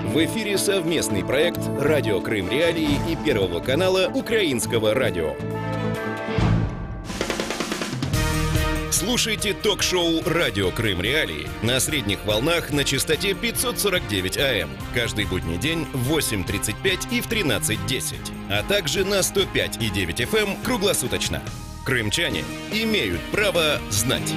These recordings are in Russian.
В эфире совместный проект «Радио Крым Реалии» и Первого канала Украинского радио. Слушайте ток-шоу «Радио Крым Реалии» на средних волнах на частоте 549 АМ каждый будний день в 8:35 и в 13:10, а также на 105,9 FM круглосуточно. Крымчане имеют право знать.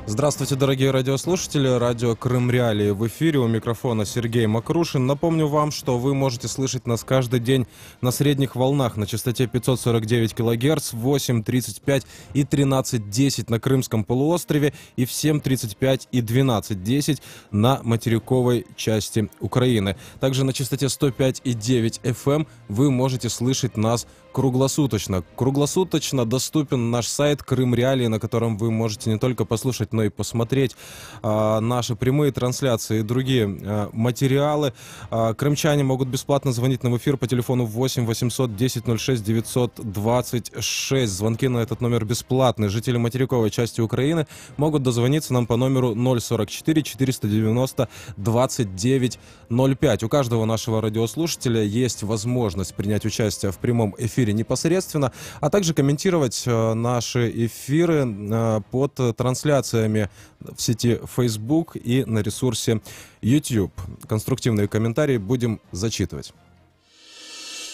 Здравствуйте, дорогие радиослушатели. Радио Крым Реалии в эфире. У микрофона Сергей Макрушин. Напомню вам, что вы можете слышать нас каждый день на средних волнах на частоте 549 кГц в 8:35 и 13:10 на Крымском полуострове и в 7:35 и 12:10 на материковой части Украины. Также на частоте 105,9 FM вы можете слышать нас круглосуточно. Круглосуточно доступен наш сайт Крым Реалии, на котором вы можете не только послушать, но и посмотреть наши прямые трансляции и другие материалы. Крымчане могут бесплатно звонить нам в эфир по телефону 8 800 10 06 926. Звонки на этот номер бесплатные. Жители материковой части Украины могут дозвониться нам по номеру 044 490 29 05. У каждого нашего радиослушателя есть возможность принять участие в прямом эфире непосредственно, а также комментировать наши эфиры под трансляциями в сети Facebook и на ресурсе YouTube. Конструктивные комментарии будем зачитывать.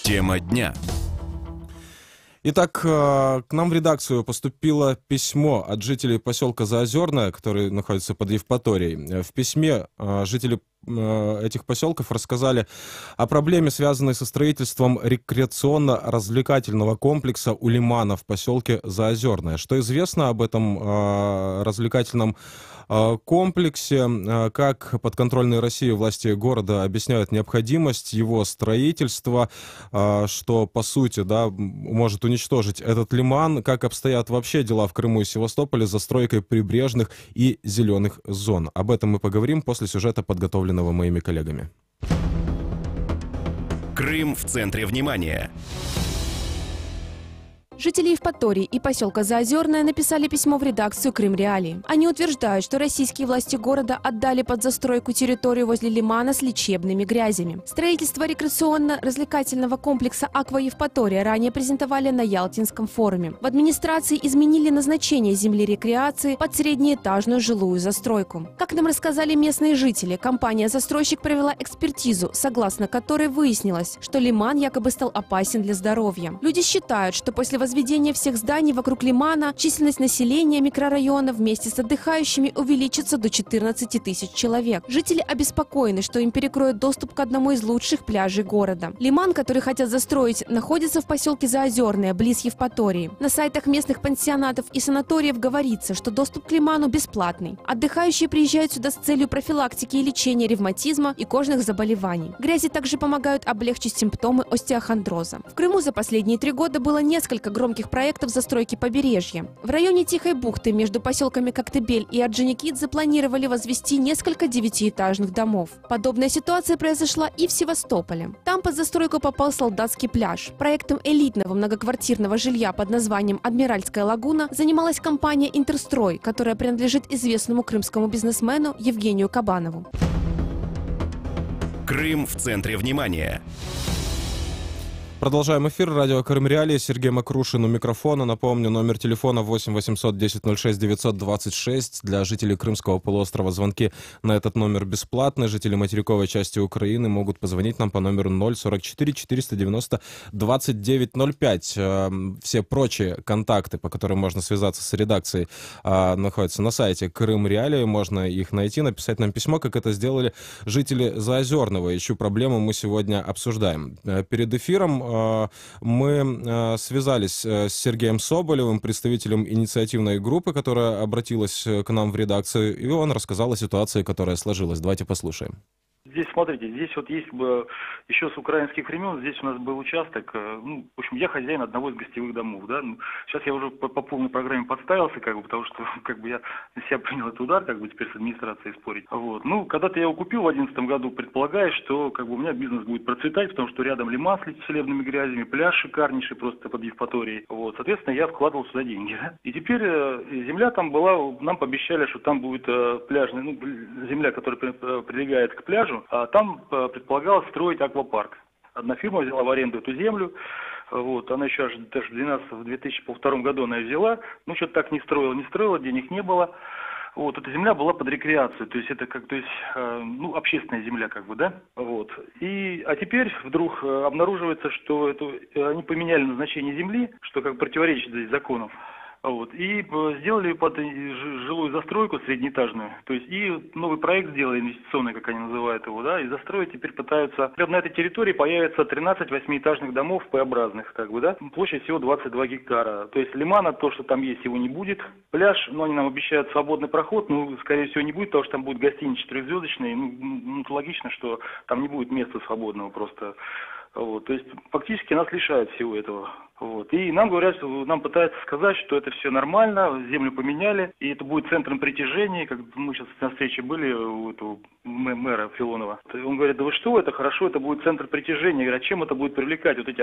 Тема дня. Итак, к нам в редакцию поступило письмо от жителей поселка Заозерное, который находится под Евпаторией. В письме жители этих поселков рассказали о проблеме, связанной со строительством рекреационно-развлекательного комплекса у лимана в поселке Заозерное. Что известно об этом развлекательном комплексе, как подконтрольные России власти города объясняют необходимость его строительства, что по сути, может уничтожить этот лиман, как обстоят вообще дела в Крыму и Севастополе с застройкой прибрежных и зеленых зон. Об этом мы поговорим после сюжета, подготовленного моими коллегами. Крым в центре внимания. Жители Евпатории и поселка Заозерное написали письмо в редакцию Крым Реалии. Они утверждают, что российские власти города отдали под застройку территорию возле лимана с лечебными грязями. Строительство рекреационно-развлекательного комплекса «Аква Евпатория» ранее презентовали на Ялтинском форуме. В администрации изменили назначение земли рекреации под среднеэтажную жилую застройку. Как нам рассказали местные жители, компания-застройщик провела экспертизу, согласно которой выяснилось, что лиман якобы стал опасен для здоровья. Люди считают, что после возведения всех зданий вокруг лимана численность населения микрорайона вместе с отдыхающими увеличится до 14 тысяч человек. Жители обеспокоены, что им перекроют доступ к одному из лучших пляжей города. Лиман, который хотят застроить, находится в поселке Заозерное, близ Евпатории. На сайтах местных пансионатов и санаториев говорится, что доступ к лиману бесплатный. Отдыхающие приезжают сюда с целью профилактики и лечения ревматизма и кожных заболеваний. Грязи также помогают облегчить симптомы остеохондроза. В Крыму за последние 3 года было несколько громких проектов застройки побережья. В районе Тихой бухты между поселками Коктебель и Орджоникидзе запланировали возвести несколько 9-этажных домов. Подобная ситуация произошла и в Севастополе. Там под застройку попал Солдатский пляж. Проектом элитного многоквартирного жилья под названием «Адмиральская лагуна» занималась компания «Интерстрой», которая принадлежит известному крымскому бизнесмену Евгению Кабанову. Крым в центре внимания. Продолжаем эфир. Радио Крым Реалии. Сергей Макрушин у микрофона. Напомню, номер телефона 8 800 10 06 926. Для жителей Крымского полуострова звонки на этот номер бесплатны. Жители материковой части Украины могут позвонить нам по номеру 044 490 29 05. Все прочие контакты, по которым можно связаться с редакцией, находятся на сайте Крым Реалии. Можно их найти, написать нам письмо, как это сделали жители Заозерного. Ищу проблему мы сегодня обсуждаем. Перед эфиром мы связались с Сергеем Соболевым, представителем инициативной группы, которая обратилась к нам в редакцию, и он рассказал о ситуации, которая сложилась. Давайте послушаем. Здесь, смотрите, здесь вот есть еще с украинских времен, здесь у нас был участок, ну, в общем, я хозяин одного из гостевых домов, да, ну, сейчас я уже по полной программе подставился, как бы, потому что, как бы, я на себя принял этот удар, как бы, теперь с администрацией спорить, вот, ну, когда-то я его купил в 2011 году, предполагая, что, как бы, у меня бизнес будет процветать, потому что рядом Лиман с целебными грязями, пляж шикарнейший просто под Евпаторией, вот, соответственно, я вкладывал сюда деньги, да? И теперь земля там была, нам пообещали, что там будет пляжный, ну, земля, которая прилегает к пляжу, а там предполагалось строить аквапарк. Одна фирма взяла в аренду эту землю, вот, она еще аж даже в 2002 году она ее взяла, ну, что-то так не строила, денег не было. Вот, эта земля была под рекреацию, то есть это как, то есть, ну, общественная земля, как бы, да, вот. А теперь вдруг обнаруживается, что они поменяли назначение земли, что как противоречит здесь законам. Вот, и сделали под жилую застройку среднеэтажную, то есть и новый проект сделали, инвестиционный, как они называют его, да, и застроить теперь пытаются. На этой территории появится 13 8-этажных домов П-образных, как бы, да, площадь всего 22 гектара, то есть Лимана, то, что там есть, его не будет, пляж, ну, они нам обещают свободный проход, ну, скорее всего, не будет, потому что там будет гостиница 4-звездочная, ну, это логично, что там не будет места свободного просто, вот, то есть фактически нас лишают всего этого. Вот. И нам говорят, что нам пытаются сказать, что это все нормально, землю поменяли, и это будет центром притяжения, как мы сейчас на встрече были у этого мэра Филонова. Он говорит, да вы что, это хорошо, это будет центр притяжения. Я говорю, а чем это будет привлекать, вот эти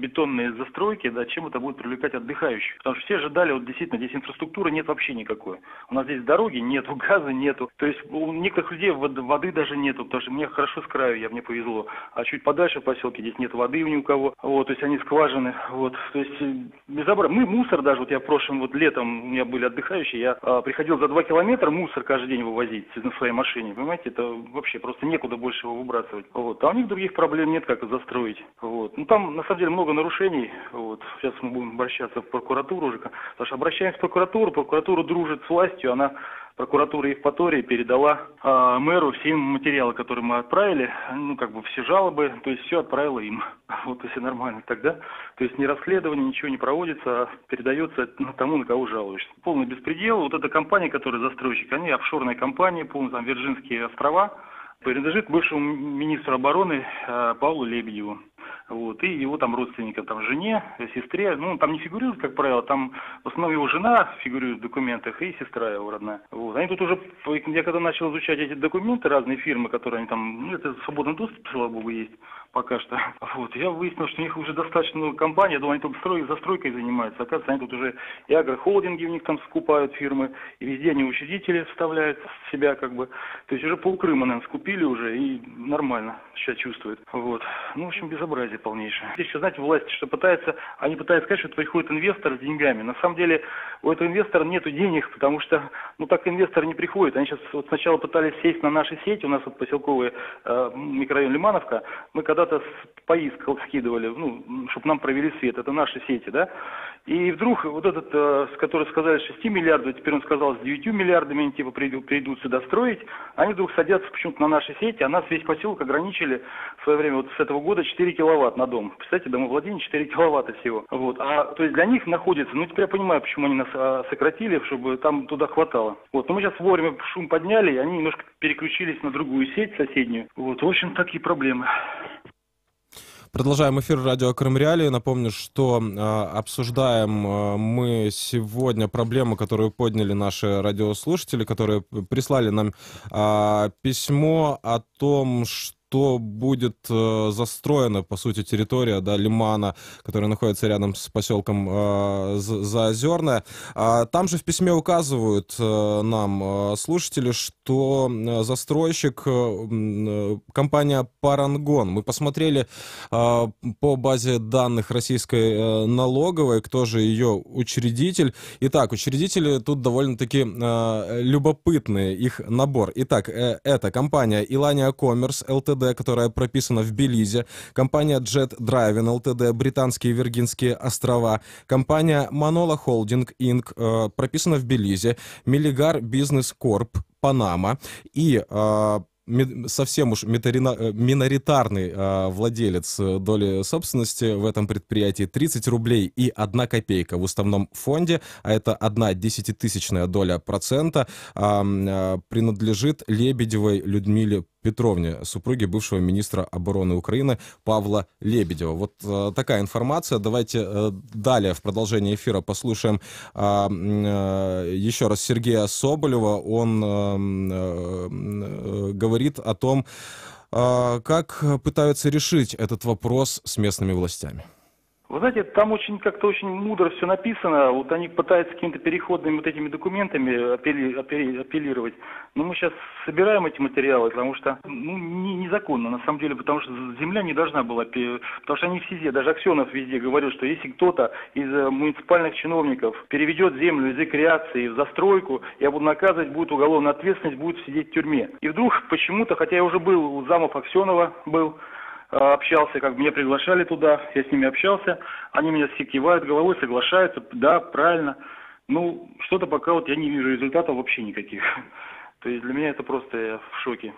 бетонные застройки, да, чем это будет привлекать отдыхающих? Потому что все ожидали, вот действительно, здесь инфраструктуры нет вообще никакой. У нас здесь дороги нету, газа нету, то есть у некоторых людей воды даже нету, потому что мне хорошо с краю, мне повезло, а чуть подальше в поселке здесь нет воды ни у кого, вот, то есть они скважины. Вот, то есть безобразие. Мы мусор даже, вот я прошлым вот летом, у меня были отдыхающие, я приходил за 2 километра мусор каждый день вывозить на своей машине, понимаете, это вообще просто некуда больше его выбрасывать. Вот, а у них других проблем нет, как застроить. Вот. Ну там на самом деле много нарушений, вот, сейчас мы будем обращаться в прокуратуру уже, потому что обращаемся в прокуратуру, прокуратура дружит с властью, прокуратура Евпатории передала мэру все материалы, которые мы отправили, ну, как бы все жалобы, то есть все отправила им. Вот, если нормально тогда. То есть ни расследование, ничего не проводится, а передается тому, на кого жалуешься. Полный беспредел. Вот эта компания, которая застройщик, они офшорная компания, полные там Вирджинские острова, принадлежит бывшему министру обороны Павлу Лебедеву. Вот, и его там родственникам, там, жене, сестре, ну, там не фигурирует, как правило, там в основном его жена фигурирует в документах и сестра его родная. Вот. Они тут уже, я когда начал изучать эти документы, разные фирмы, которые они там, ну, это свободный доступ, слава богу, есть пока что. Вот, я выяснил, что у них уже достаточно много компаний, я думал, они только застройкой занимаются, оказывается, они тут уже и агрохолдинги у них там скупают фирмы, и везде они учредители вставляют себя, как бы, то есть уже полкрыма, наверное, скупили уже, и нормально себя чувствуют. Вот, ну, в общем, безобразие полнейшее. Здесь еще, знаете, власти, что они пытаются сказать, что приходит инвестор с деньгами. На самом деле у этого инвестора нету денег, потому что, ну, так инвесторы не приходят. Они сейчас вот сначала пытались сесть на наши сети, у нас вот поселковый микрорайон Лимановка, мы когда-то поиск скидывали, ну, чтобы нам провели свет, это наши сети, да. И вдруг вот этот, с которым сказали 6 миллиардов, теперь он сказал с 9 миллиардами, они типа придут сюда строить, они вдруг садятся почему-то на наши сети, а нас весь поселок ограничили в свое время, вот с этого года 4 киловатт на дом. Представляете, домовладение 4 киловатта всего. Вот. То есть для них находится, ну теперь я понимаю, почему они нас сократили, чтобы там туда хватало. Вот. Но мы сейчас вовремя шум подняли, и они немножко переключились на другую сеть соседнюю. Вот. В общем, такие проблемы. Продолжаем эфир радио Крым Реалии. Напомню, что обсуждаем мы сегодня проблему, которую подняли наши радиослушатели, которые прислали нам письмо о том, что будет застроена, по сути, территория, да, Лимана, которая находится рядом с поселком Заозерное. Там же в письме указывают нам слушатели, что застройщик компания Парангон. Мы посмотрели по базе данных российской налоговой, кто же ее учредитель. Итак, учредители тут довольно-таки любопытные, их набор. Итак, это компания Илания Commerce ЛТД, которая прописана в Белизе, компания Jet Driving Ltd, Британские Виргинские острова, компания Manola Holding Inc., прописана в Белизе, Миллигар Бизнес Корп, Панама и совсем уж миноритарный владелец доли собственности в этом предприятии 30 рублей и 1 копейка в уставном фонде, а это 0,1 доля процента, принадлежит Лебедевой Людмиле Петровне, супруге бывшего министра обороны Украины Павла Лебедева. Вот такая информация. Давайте далее в продолжении эфира послушаем еще раз Сергея Соболева. Он говорит о том, как пытаются решить этот вопрос с местными властями. Вы знаете, там как-то очень мудро все написано. Вот они пытаются какими-то переходными вот этими документами апеллировать. Но мы сейчас собираем эти материалы, потому что незаконно на самом деле, потому что земля не должна была, потому что они везде, даже Аксенов везде говорил, что если кто-то из муниципальных чиновников переведет землю из рекреации в застройку, я буду наказывать, будет уголовная ответственность, будет сидеть в тюрьме. И вдруг почему-то, хотя я уже был у замов Аксенова, общался, как бы меня приглашали туда, я с ними общался, они меня все кивают головой, соглашаются, да, правильно. Ну, что-то пока вот я не вижу результатов вообще никаких. То есть для меня это просто я в шоке.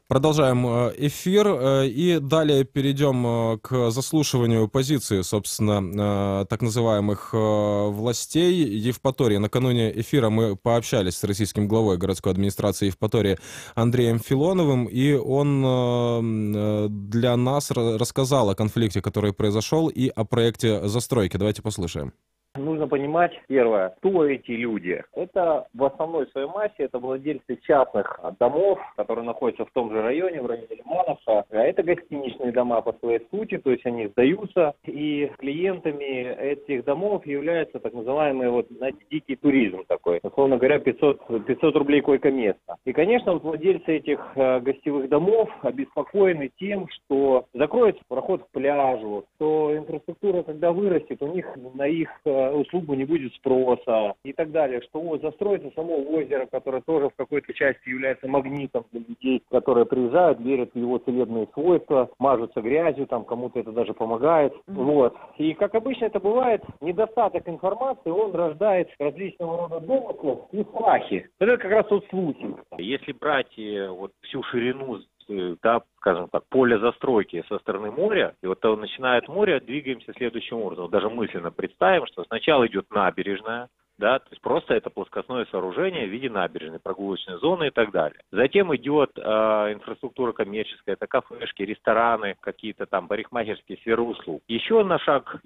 Продолжаем эфир и далее перейдем к заслушиванию позиции, собственно, так называемых властей Евпатории. Накануне эфира мы пообщались с российским главой городской администрации Евпатории Андреем Филоновым, и он для нас рассказал о конфликте, который произошел, и о проекте застройки. Давайте послушаем. Нужно понимать, первое, кто эти люди. Это в основной своей массе, это владельцы частных домов, которые находятся в том же районе, в районе Лимановка. А это гостиничные дома по своей сути, то есть они сдаются. И клиентами этих домов является так называемый, знаете, дикий туризм такой. Условно говоря, 500 рублей койко-место. И, конечно, владельцы этих гостевых домов обеспокоены тем, что закроется проход к пляжу, что инфраструктура, когда вырастет, у них на их услугу не будет спроса и так далее, что застроится само озеро, которое тоже в какой-то части является магнитом для людей, которые приезжают, верят в его целебные свойства, мажутся грязью, там кому-то это даже помогает. Вот. И как обычно это бывает, недостаток информации, он рождает различного рода домыслы и страхи. Это как раз тот случай. Если брать всю ширину, да, скажем так, поле застройки со стороны моря, и начиная от моря, двигаемся следующим образом. Даже мысленно представим, что сначала идет набережная, да, то есть просто это плоскостное сооружение в виде набережной, прогулочной зоны и так далее. Затем идет инфраструктура коммерческая, это кафешки, рестораны, какие-то там парикмахерские, сферы услуг. Еще на шаг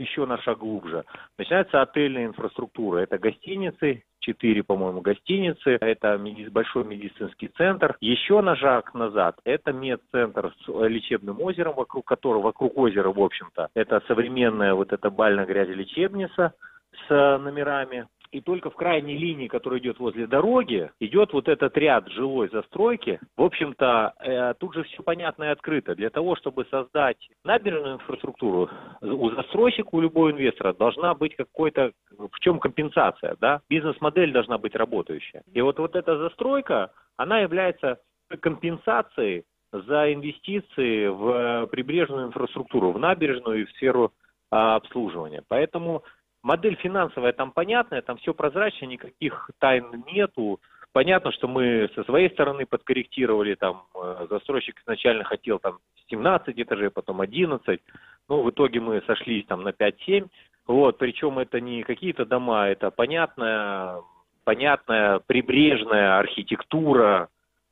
глубже начинается отельная инфраструктура, это гостиницы, 4, по-моему, гостиницы, это большой медицинский центр. Еще на шаг назад это медцентр с лечебным озером, вокруг озера, в общем-то, это современная эта бально-грязелечебница с номерами. И только в крайней линии, которая идет возле дороги, идет этот ряд жилой застройки. В общем-то, тут же все понятно и открыто. Для того, чтобы создать набережную инфраструктуру, у застройщика, у любого инвестора должна быть в чем компенсация, да? Бизнес-модель должна быть работающая. И вот эта застройка, она является компенсацией за инвестиции в прибрежную инфраструктуру, в набережную и в сферу обслуживания. Поэтому модель финансовая там понятная, там все прозрачно, никаких тайн нету. Понятно, что мы со своей стороны подкорректировали, там застройщик изначально хотел 17 этажей, потом 11, но в итоге мы сошлись на 5-7. Причем это не какие-то дома, это понятная прибрежная архитектура,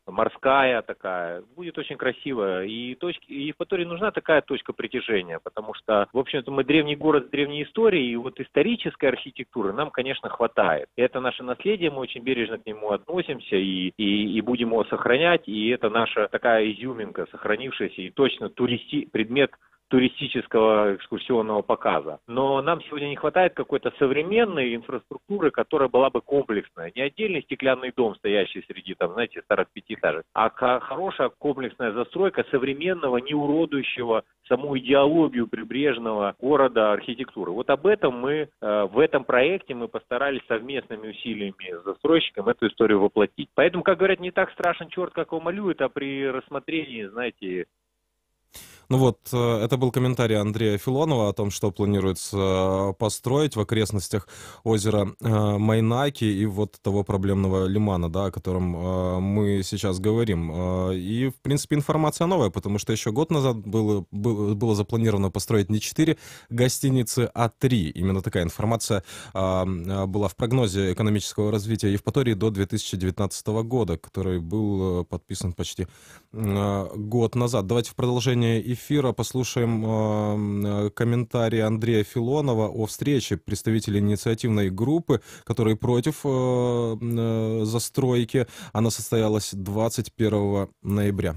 морская такая, будет очень красиво. И Евпатории нужна такая точка притяжения, потому что, в общем-то, мы древний город с древней историей, и исторической архитектуры нам, конечно, хватает. Это наше наследие, мы очень бережно к нему относимся и будем его сохранять, и это наша такая изюминка, сохранившаяся и точно предмет туристического экскурсионного показа. Но нам сегодня не хватает какой-то современной инфраструктуры, которая была бы комплексная. Не отдельный стеклянный дом, стоящий среди, старых пятиэтажек, а хорошая комплексная застройка современного, не уродующего саму идеологию прибрежного города архитектуры. Об этом мы в этом проекте мы постарались совместными усилиями с застройщиком эту историю воплотить. Поэтому, как говорят, не так страшен черт, как его малюют, а при рассмотрении, Ну вот, это был комментарий Андрея Филонова о том, что планируется построить в окрестностях озера Майнаки и вот того проблемного лимана, да, о котором мы сейчас говорим. И, в принципе, информация новая, потому что еще год назад было запланировано построить не 4 гостиницы, а 3. Именно такая информация была в прогнозе экономического развития Евпатории до 2019 года, который был подписан почти год назад. Давайте в продолжение эфира послушаем комментарий Андрея Филонова о встрече представителей инициативной группы, которые против застройки. Она состоялась 21 ноября.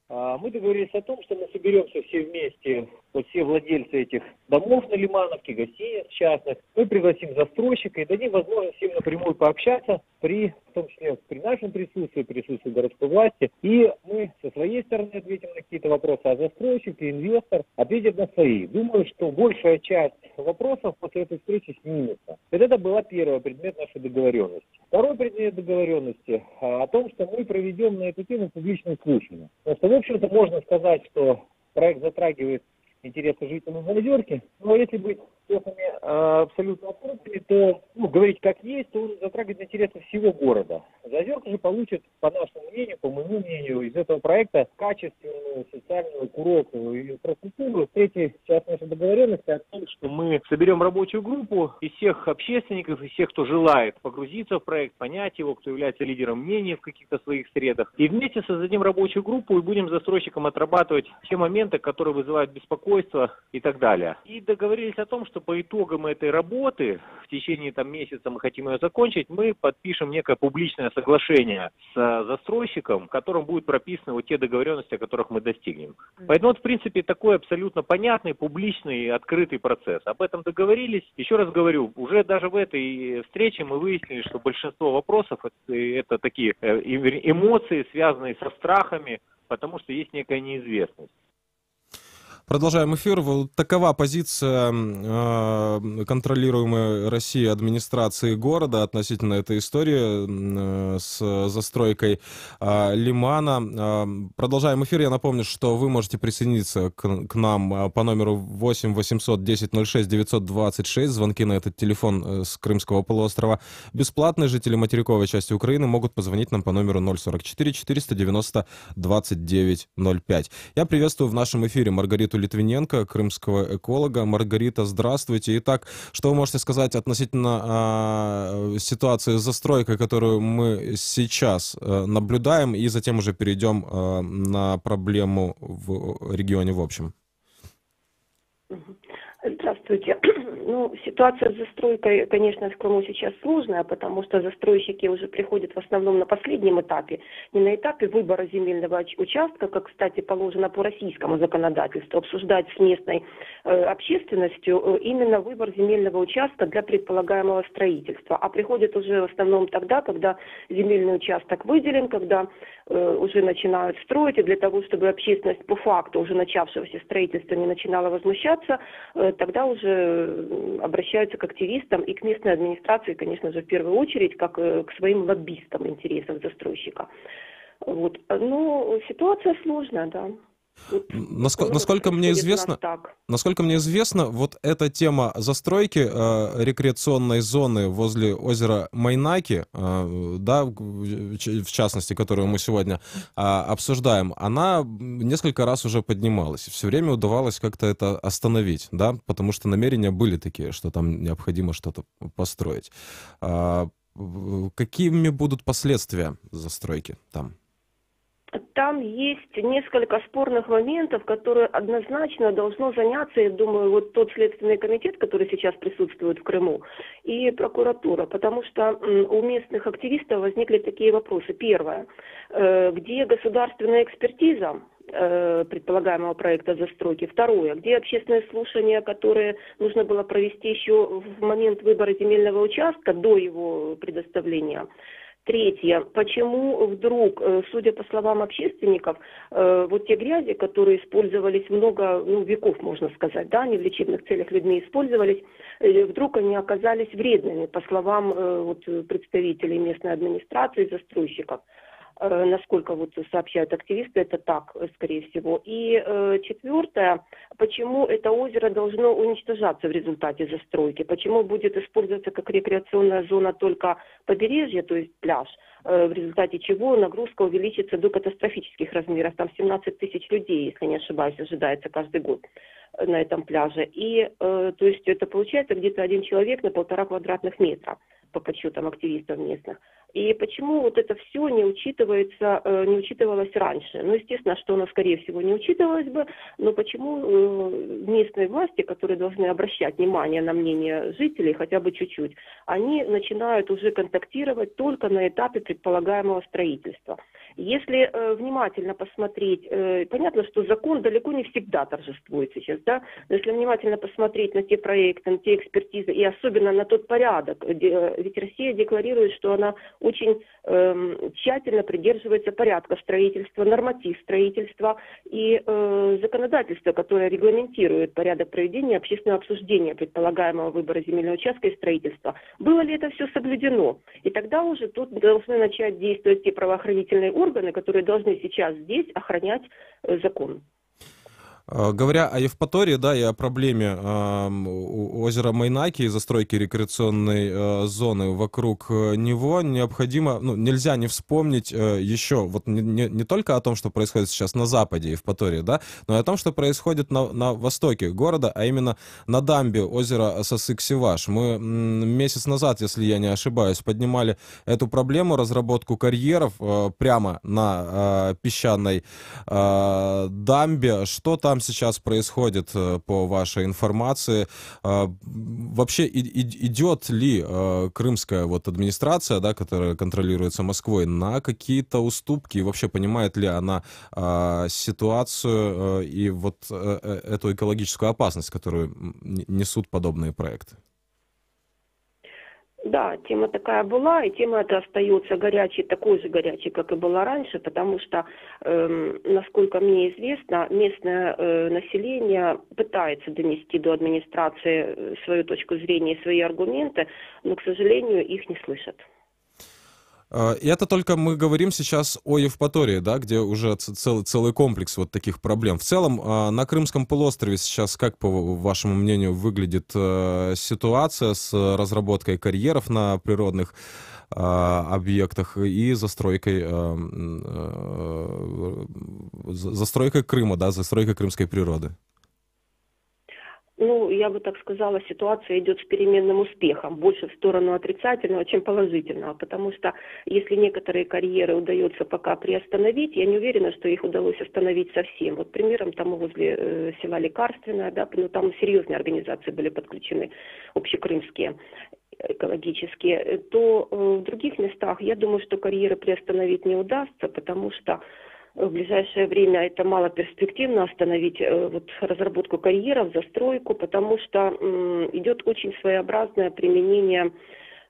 Мы договорились о том, что мы соберемся все вместе, вот все владельцы этих домов на Лимановке, гостиниц частных. Мы пригласим застройщика и дадим возможность им напрямую пообщаться, в том числе при нашем присутствии городской власти. И мы со своей стороны ответим на какие-то вопросы, а застройщик и инвестор ответят на свои. Думаю, что большая часть вопросов после этой встречи снимется. Это была первый предмет нашей договоренности. Второй предмет договоренности о том, что мы проведем на эту тему публичное слушание. Потому что, в общем-то, можно сказать, что проект затрагивает интересы жителей Заозерки, но если быть абсолютно открытыми, то говорить как есть, то он затрагивает интересы всего города. Заозерка же получит, по нашему мнению, по моему мнению, из этого проекта качественную социальную курортную инфраструктуру. Третья часть нашей договоренности о том, что мы соберем рабочую группу из всех общественников, из всех, кто желает погрузиться в проект, понять его, кто является лидером мнений в каких-то своих средах. И вместе создадим рабочую группу и будем с застройщиком отрабатывать все моменты, которые вызывают беспокойство и так далее. И договорились о том, что по итогам этой работы, в течение месяца мы хотим ее закончить, мы подпишем некое публичное соглашение с застройщиком, в котором будут прописаны вот те договоренности, о которых мы достигнем. Поэтому в принципе, такой абсолютно понятный, публичный, открытый процесс. Об этом договорились. Еще раз говорю, уже даже в этой встрече мы выяснили, что большинство вопросов это такие эмоции, связанные со страхами, потому что есть некая неизвестность. Продолжаем эфир. Такова позиция контролируемой Россией администрации города относительно этой истории с застройкой лимана. Продолжаем эфир. Я напомню, что вы можете присоединиться к нам по номеру 8 800 10 06 926. Звонки на этот телефон с Крымского полуострова бесплатные. Жители материковой части Украины могут позвонить нам по номеру 044 490 29 05. Я приветствую в нашем эфире Маргариту Литвиненко, крымского эколога. Маргарита, здравствуйте. Итак, что вы можете сказать относительно ситуации с застройкой, которую мы сейчас наблюдаем, и затем уже перейдем на проблему в регионе в общем? Здравствуйте. Ситуация с застройкой, конечно, в Крыму сейчас сложная, потому что застройщики уже приходят в основном на последнем этапе, не на этапе выбора земельного участка, как, кстати, положено по российскому законодательству, обсуждать с местной общественностью именно выбор земельного участка для предполагаемого строительства. А приходят уже в основном тогда, когда земельный участок выделен, когда уже начинают строить, и для того, чтобы общественность по факту уже начавшегося строительства не начинала возмущаться, тогда уже обращаются к активистам и к местной администрации, конечно же, в первую очередь, как к своим лоббистам интересов застройщика. Вот. Но ситуация сложная, да. Насколько мне известно, вот эта тема застройки рекреационной зоны возле озера Майнаки, да, в частности, которую мы сегодня обсуждаем, она несколько раз уже поднималась. Все время удавалось как-то это остановить, да, потому что намерения были такие, что там необходимо что-то построить. Какими будут последствия застройки там? Там есть несколько спорных моментов, которые однозначно должно заняться, я думаю, вот тот следственный комитет, который сейчас присутствует в Крыму, и прокуратура, потому что у местных активистов возникли такие вопросы. Первое, где государственная экспертиза предполагаемого проекта застройки. Второе, где общественные слушания, которые нужно было провести еще в момент выбора земельного участка до его предоставления. Третье. Почему вдруг, судя по словам общественников, вот те грязи, которые использовались много веков, можно сказать, да, они в лечебных целях людьми использовались, вдруг они оказались вредными, по словам представителей местной администрации, застройщиков. Насколько вот сообщают активисты, это так, скорее всего. И четвертое, почему это озеро должно уничтожаться в результате застройки? Почему будет использоваться как рекреационная зона только побережье, то есть пляж, в результате чего нагрузка увеличится до катастрофических размеров. Там 17 тысяч людей, если не ошибаюсь, ожидается каждый год на этом пляже. И то есть это получается где-то 1 человек на 1,5 квадратных метра по подсчетам активистов местных. И почему вот это все не учитывается, не учитывалось раньше? Ну, естественно, что оно, скорее всего, не учитывалось бы, но почему местные власти, которые должны обращать внимание на мнение жителей хотя бы чуть-чуть, они начинают уже контактировать только на этапе предполагаемого строительства. Если внимательно посмотреть, понятно, что закон далеко не всегда торжествует сейчас, да, но если внимательно посмотреть на те проекты, на те экспертизы и особенно на тот порядок, ведь Россия декларирует, что она очень тщательно придерживается порядка строительства, норматив строительства и законодательства, которое регламентирует порядок проведения общественного обсуждения предполагаемого выбора земельного участка и строительства. Было ли это все соблюдено? И тогда уже тут должны начать действовать те правоохранительные органы, которые должны сейчас здесь охранять закон. Говоря о Евпатории, да, и о проблеме озера Майнаки и застройки рекреационной зоны вокруг него, необходимо, нельзя не вспомнить еще вот не только о том, что происходит сейчас на западе Евпатории, да, но и о том, что происходит на востоке города, а именно на дамбе озера Сасык-Севаш. Мы месяц назад, если я не ошибаюсь, поднимали эту проблему, разработку карьеров прямо на песчаной дамбе. Что там сейчас происходит, по вашей информации? Вообще идет ли крымская вот администрация, да, которая контролируется Москвой, на какие-то уступки? И вообще понимает ли она ситуацию и вот эту экологическую опасность, которую несут подобные проекты? Да, тема такая была, и тема эта остается горячей, такой же горячей, как и была раньше, потому что, насколько мне известно, местное население пытается донести до администрации свою точку зрения и свои аргументы, но, к сожалению, их не слышат. И это только мы говорим сейчас о Евпатории, да, где уже целый комплекс вот таких проблем. В целом, на Крымском полуострове сейчас, как, по вашему мнению, выглядит ситуация с разработкой карьеров на природных объектах и застройкой Крыма, да, застройкой крымской природы? Ну, я бы так сказала, ситуация идет с переменным успехом, больше в сторону отрицательного, чем положительного, потому что если некоторые карьеры удается пока приостановить, я не уверена, что их удалось остановить совсем. Вот примером тому возле села Лекарственное, да, ну, там серьезные организации были подключены, общекрымские, экологические, то в других местах, я думаю, что карьеры приостановить не удастся, потому что в ближайшее время это малоперспективно остановить вот, разработку карьеров, застройку, потому что идет очень своеобразное применение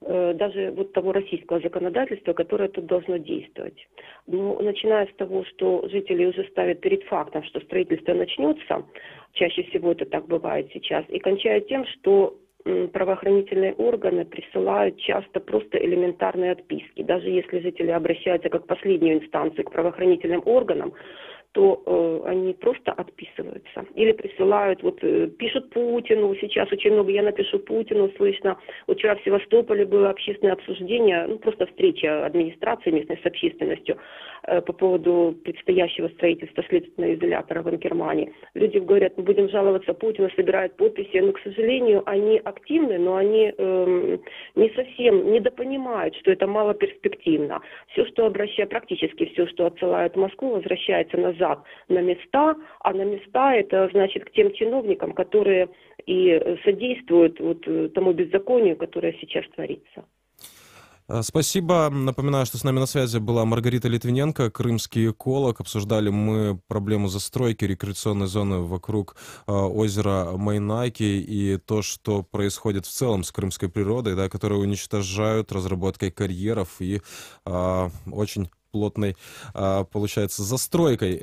даже вот того российского законодательства, которое тут должно действовать. Ну, начиная с того, что жители уже ставят перед фактом, что строительство начнется, чаще всего это так бывает сейчас, и кончая тем, что правоохранительные органы присылают часто просто элементарные отписки. Даже если жители обращаются как в последнюю инстанцию к правоохранительным органам, то они просто отписываются. Или присылают, вот пишут Путину, сейчас очень много я напишу Путину, слышно. Вот вчера в Севастополе было общественное обсуждение, ну просто встреча администрации местной с общественностью по поводу предстоящего строительства следственного изолятора в Инкермане. Люди говорят, мы будем жаловаться Путину, собирают подписи, но, к сожалению, они активны, но они не совсем недопонимают, что это малоперспективно. Все, что практически все, что отсылают в Москву, возвращается назад на места, а на места это значит к тем чиновникам, которые и содействуют вот тому беззаконию, которое сейчас творится. Спасибо. Напоминаю, что с нами на связи была Маргарита Литвиненко, крымский эколог. Обсуждали мы проблему застройки рекреационной зоны вокруг озера Майнаки и то, что происходит в целом с крымской природой, да, которую уничтожают разработкой карьеров и очень плотной, получается, застройкой.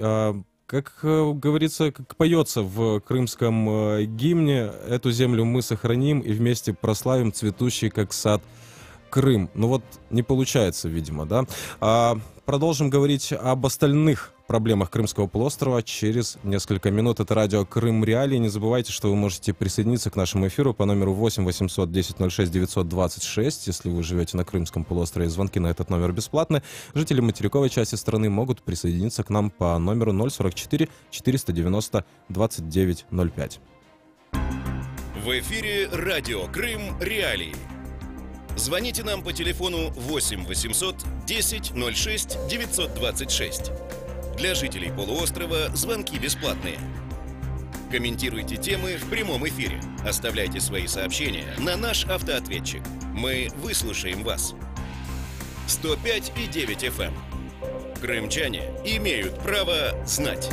Как говорится, как поется в крымском гимне, эту землю мы сохраним и вместе прославим, цветущий, как сад, Крым. Ну вот не получается, видимо, да? Продолжим говорить об остальных проблемах Крымского полуострова через несколько минут. Это радио Крым Реалии. Не забывайте, что вы можете присоединиться к нашему эфиру по номеру 8 800 10 06 926. Если вы живете на Крымском полуострове, звонки на этот номер бесплатны. Жители материковой части страны могут присоединиться к нам по номеру 044 490 2905. В эфире радио Крым Реалии. Звоните нам по телефону 8 800 10 06 926. Для жителей полуострова звонки бесплатные. Комментируйте темы в прямом эфире. Оставляйте свои сообщения на наш автоответчик. Мы выслушаем вас. 105,9 FM. Крымчане имеют право знать.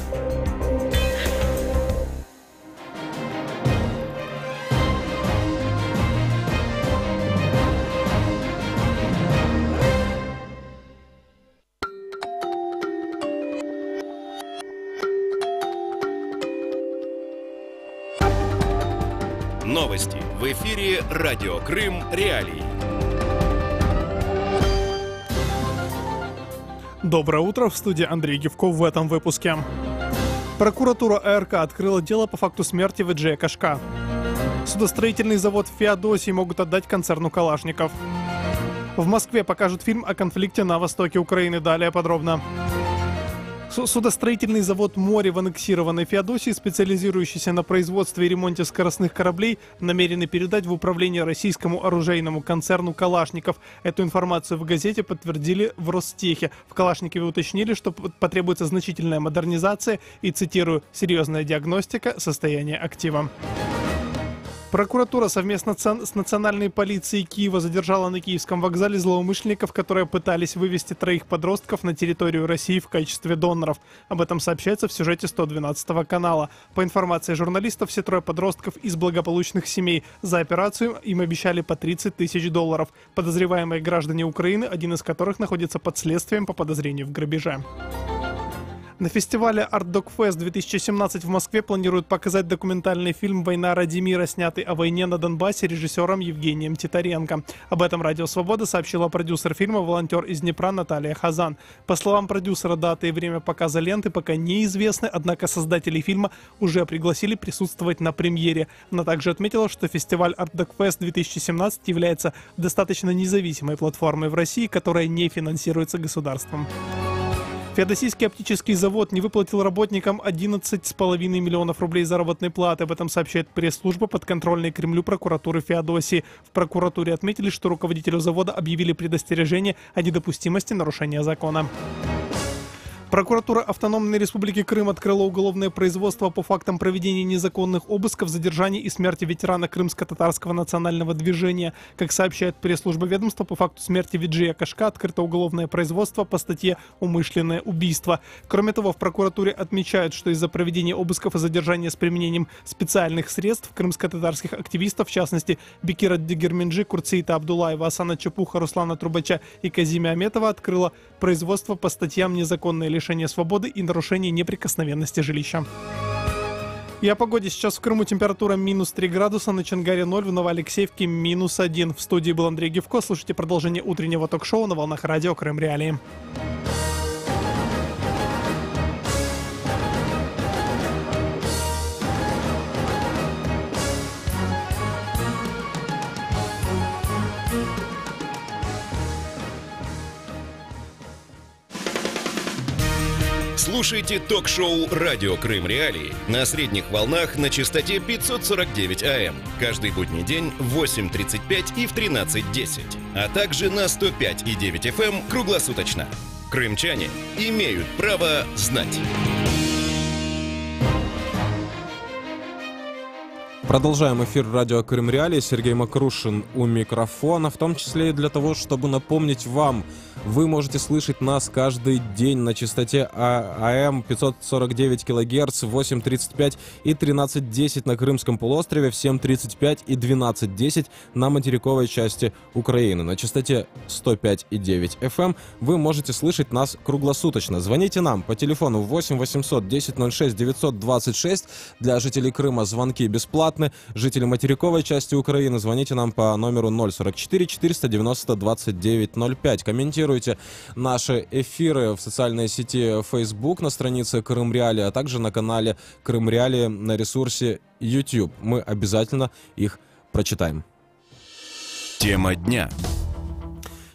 Новости в эфире радио Крым Реалии. Доброе утро, в студии Андрей Гевков в этом выпуске. Прокуратура АРК открыла дело по факту смерти Виджея Кашка. Судостроительный завод в Феодосии могут отдать концерну Калашников. В Москве покажут фильм о конфликте на востоке Украины. Далее подробно. Судостроительный завод «Море» в аннексированной Феодосии, специализирующийся на производстве и ремонте скоростных кораблей, намерены передать в управление российскому оружейному концерну «Калашников». Эту информацию в газете подтвердили в Ростехе. В Калашникове уточнили, что потребуется значительная модернизация и, цитирую, «серьезная диагностика состояния актива». Прокуратура совместно с Национальной полицией Киева задержала на Киевском вокзале злоумышленников, которые пытались вывести 3 подростков на территорию России в качестве доноров. Об этом сообщается в сюжете 112 канала. По информации журналистов, все 3 подростков из благополучных семей. За операцию им обещали по $30 тысяч. Подозреваемые граждане Украины, один из которых находится под следствием по подозрению в грабеже. На фестивале Art Dog Fest 2017 в Москве планируют показать документальный фильм «Война ради мира», снятый о войне на Донбассе режиссером Евгением Титаренко. Об этом «Радио Свобода» сообщила продюсер фильма, волонтер из Днепра Наталья Хазан. По словам продюсера, дата и время показа ленты пока неизвестны, однако создатели фильма уже пригласили присутствовать на премьере. Она также отметила, что фестиваль Art Dog Fest 2017 является достаточно независимой платформой в России, которая не финансируется государством. Феодосийский оптический завод не выплатил работникам 11,5 миллионов рублей заработной платы. Об этом сообщает пресс-служба подконтрольной Кремлю прокуратуры Феодосии. В прокуратуре отметили, что руководителю завода объявили предостережение о недопустимости нарушения закона. Прокуратура Автономной Республики Крым открыла уголовное производство по фактам проведения незаконных обысков, задержаний и смерти ветерана крымско-татарского национального движения. Как сообщает пресс-служба ведомства, по факту смерти Виджея Кашка открыто уголовное производство по статье «Умышленное убийство». Кроме того, в прокуратуре отмечают, что из-за проведения обысков и задержания с применением специальных средств крымско-татарских активистов, в частности Бекира Дегерменджи, Курциита Абдулаева, Асана Чапуха, Руслана Трубача и Казима Аметова, открыло производство по статьям «Незаконное лишение свободы» и «Нарушение неприкосновенности жилища». И о погоде. Сейчас в Крыму температура -3 градуса, на Чонгаре 0, в Новоалексеевке -1. В студии был Андрей Гевко. Слушайте продолжение утреннего ток-шоу на волнах радио Крым Реалии. Слушайте ток-шоу «Радио Крым Реалии» на средних волнах на частоте 549 АМ. Каждый будний день в 8:35 и в 13:10. А также на 105,9 FM круглосуточно. Крымчане имеют право знать. Продолжаем эфир радио Крым Реалии. Сергей Макрушин у микрофона, в том числе и для того, чтобы напомнить вам Вы можете слышать нас каждый день на частоте АМ 549 кГц в 8:35 и 13:10 на Крымском полуострове, в 7:35 и 12:10 на материковой части Украины. На частоте 105,9 FM вы можете слышать нас круглосуточно. Звоните нам по телефону 8 800 10 06 926. Для жителей Крыма звонки бесплатны. Жители материковой части Украины звоните нам по номеру 044 490 29 05. Комментируйте наши эфиры в социальной сети Facebook на странице Крым Реалии, а также на канале Крым Реалии на ресурсе YouTube. Мы обязательно их прочитаем. Тема дня.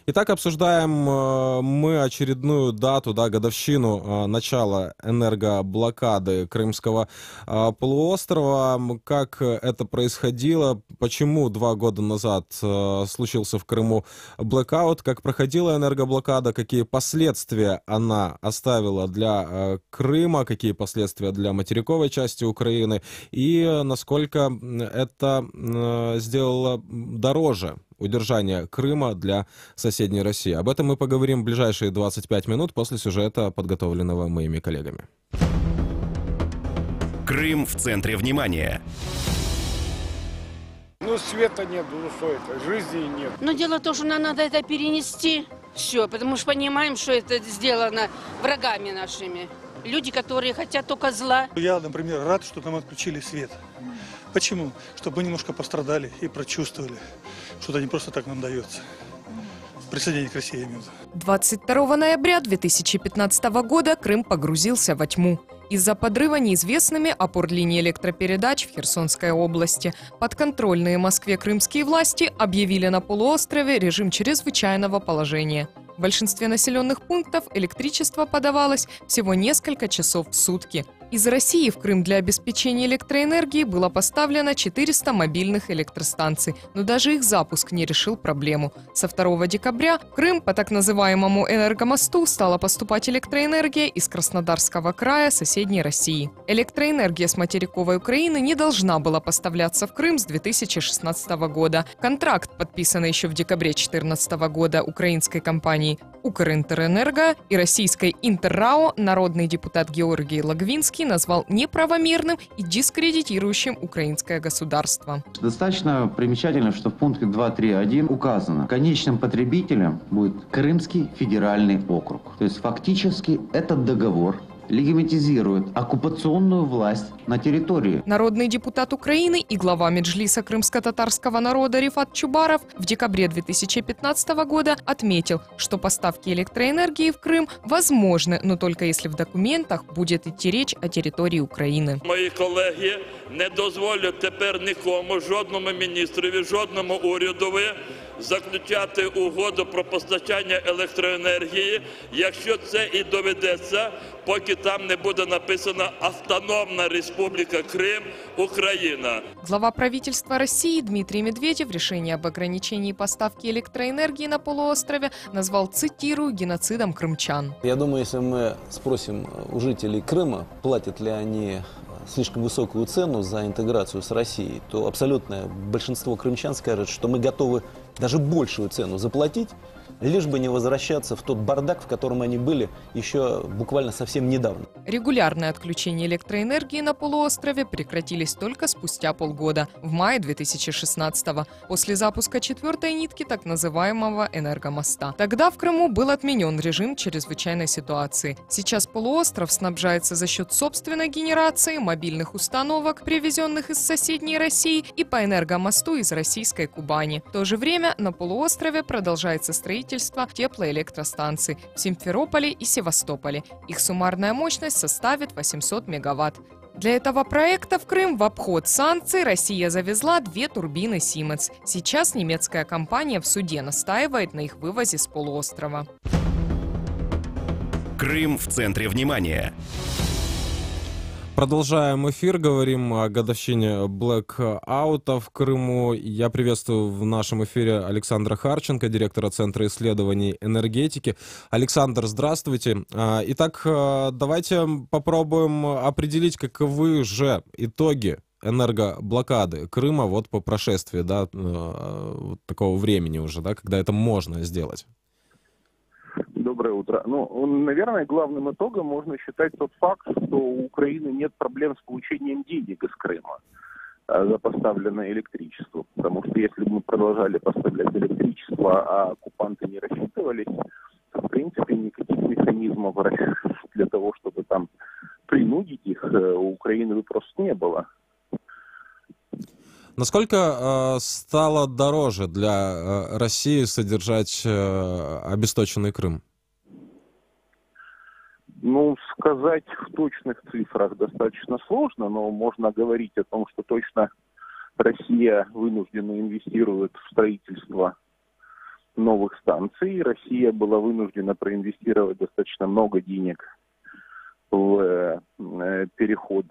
Итак, обсуждаем мы очередную дату, годовщину начала энергоблокады Крымского полуострова. Как это происходило, почему 2 года назад случился в Крыму блэкаут, как проходила энергоблокада, какие последствия она оставила для Крыма, какие последствия для материковой части Украины и насколько это сделало дороже удержание Крыма для соседней России. Об этом мы поговорим в ближайшие 25 минут после сюжета, подготовленного моими коллегами. Крым в центре внимания. Ну, света нет, ну что это, жизни нет. Но дело в том, что нам надо это перенести, все, потому что понимаем, что это сделано врагами нашими. Люди, которые хотят только зла. Я, например, рад, что нам отключили свет. Почему? Чтобы мы немножко пострадали и прочувствовали, что это не просто так нам дается. Присоединение к России, я имею в виду. 22 ноября 2015 года Крым погрузился во тьму. Из-за подрыва неизвестными опор линии электропередач в Херсонской области подконтрольные Москве крымские власти объявили на полуострове режим чрезвычайного положения. В большинстве населенных пунктов электричество подавалось всего несколько часов в сутки. Из России в Крым для обеспечения электроэнергии было поставлено 400 мобильных электростанций, но даже их запуск не решил проблему. Со 2 декабря в Крым по так называемому энергомосту стала поступать электроэнергия из Краснодарского края соседней России. Электроэнергия с материковой Украины не должна была поставляться в Крым с 2016 года. Контракт, подписанный еще в декабре 2014 года украинской компанией «Укринтерэнерго» и российской «Интеррао», народный депутат Георгий Логвинский назвал неправомерным и дискредитирующим украинское государство. Достаточно примечательно, что в пункте 2.3.1 указано, конечным потребителем будет Крымский федеральный округ. То есть фактически этот договор легитимизирует оккупационную власть на территории. Народный депутат Украины и глава Меджлиса крымско-татарского народа Рифат Чубаров в декабре 2015 года отметил, что поставки электроэнергии в Крым возможны, но только если в документах будет идти речь о территории Украины. Мої колеги не дозволять тепер нікому, жодному міністрові, жодному урядові заключати угоду про постачання електроенергії, якщо це і доведеться, поки там не буде написано «Автономна Республика Крым, Украина». Глава правительства России Дмитрий Медведев решение об ограничении поставки электроэнергии на полуострове назвал, цитирую, геноцидом крымчан. Я думаю, если мы спросим у жителей Крыма, платят ли они слишком высокую цену за интеграцию с Россией, то абсолютное большинство крымчан скажет, что мы готовы даже большую цену заплатить, лишь бы не возвращаться в тот бардак, в котором они были еще буквально совсем недавно. Регулярное отключение электроэнергии на полуострове прекратились только спустя полгода, в мае 2016-го, после запуска 4-й нитки так называемого энергомоста. Тогда в Крыму был отменен режим чрезвычайной ситуации. Сейчас полуостров снабжается за счет собственной генерации, мобильных установок, привезенных из соседней России, и по энергомосту из российской Кубани. В то же время на полуострове продолжается строительство теплоэлектростанций в Симферополе и Севастополе. Их суммарная мощность составит 800 мегаватт. Для этого проекта в Крым в обход санкций Россия завезла 2 турбины Siemens. Сейчас немецкая компания в суде настаивает на их вывозе с полуострова. Крым в центре внимания. Продолжаем эфир, говорим о годовщине блэкаута в Крыму. Я приветствую в нашем эфире Александра Харченко, директора Центра исследований энергетики. Александр, здравствуйте. Итак, давайте попробуем определить, каковы же итоги энергоблокады Крыма вот по прошествии, такого времени уже, когда это можно сделать. Доброе утро. Ну, наверное, главным итогом можно считать тот факт, что у Украины нет проблем с получением денег из Крыма за поставленное электричество. Потому что если бы мы продолжали поставлять электричество, а оккупанты не рассчитывались, то, в принципе, никаких механизмов для того, чтобы там принудить их, у Украины бы просто не было. Насколько стало дороже для России содержать обесточенный Крым? Ну, сказать в точных цифрах достаточно сложно, но можно говорить о том, что точно Россия вынуждена инвестирует в строительство новых станций. Россия была вынуждена проинвестировать достаточно много денег в переход,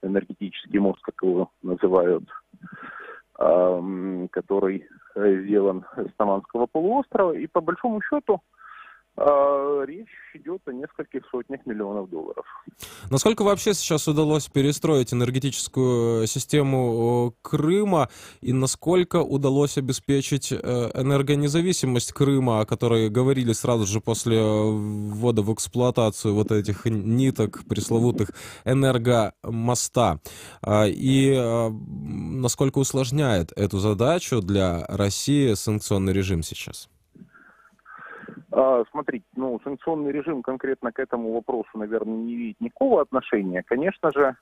энергетический мост, как его называют, который сделан с Таманского полуострова. И по большому счету речь идет о нескольких сотнях миллионов долларов. Насколько вообще сейчас удалось перестроить энергетическую систему Крыма и насколько удалось обеспечить энергонезависимость Крыма, о которой говорили сразу же после ввода в эксплуатацию вот этих ниток, пресловутых энергомоста? И насколько усложняет эту задачу для России санкционный режим сейчас? Смотрите, санкционный режим конкретно к этому вопросу, наверное, не имеет никакого отношения. Конечно же,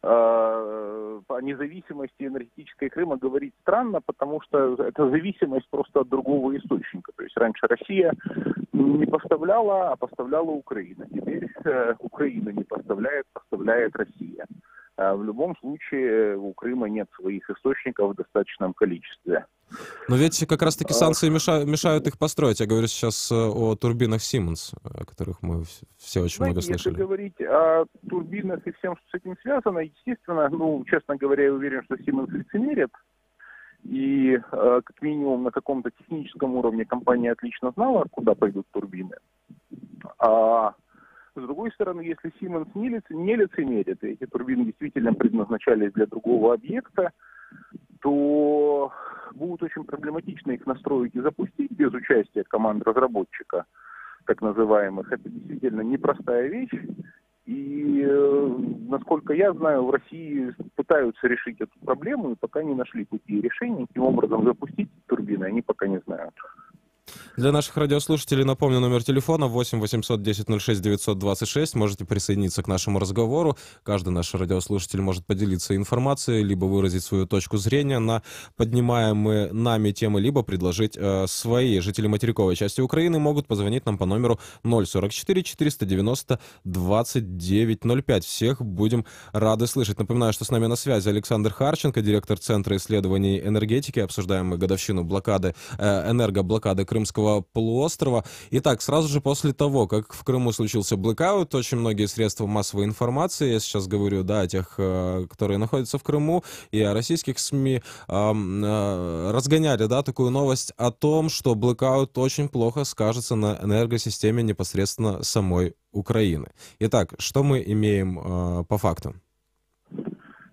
о независимости энергетической Крыма говорить странно, потому что это зависимость просто от другого источника. То есть раньше Россия не поставляла, а поставляла Украина. Теперь Украина не поставляет, поставляет Россия. В любом случае у Крыма нет своих источников в достаточном количестве. Но ведь как раз-таки санкции мешают их построить. Я говорю сейчас о турбинах Siemens, о которых мы все очень много слышали. Если говорить о турбинах и всем, что с этим связано, естественно, честно говоря, я уверен, что Siemens лицемерит. И как минимум на каком-то техническом уровне компания отлично знала, куда пойдут турбины. А с другой стороны, если Siemens не лицемерит, и эти турбины действительно предназначались для другого объекта, то будет очень проблематично их настроить и запустить без участия команд разработчика, так называемых. Это действительно непростая вещь. И, насколько я знаю, в России пытаются решить эту проблему и пока не нашли пути решения. Каким образом запустить турбины, они пока не знают. Для наших радиослушателей напомню номер телефона 8 800 10 06 926. Можете присоединиться к нашему разговору. Каждый наш радиослушатель может поделиться информацией, либо выразить свою точку зрения на поднимаемые нами темы, либо предложить свои. Жители материковой части Украины могут позвонить нам по номеру 044 490 2905. Всех будем рады слышать. Напоминаю, что с нами на связи Александр Харченко, директор Центра исследований энергетики. Обсуждаем мы годовщину энергоблокады Крымского полуострова. Итак, сразу же после того, как в Крыму случился блэкаут, очень многие средства массовой информации, я сейчас говорю, о тех, которые находятся в Крыму, и о российских СМИ, разгоняли, такую новость о том, что блэкаут очень плохо скажется на энергосистеме непосредственно самой Украины. Итак, что мы имеем по факту?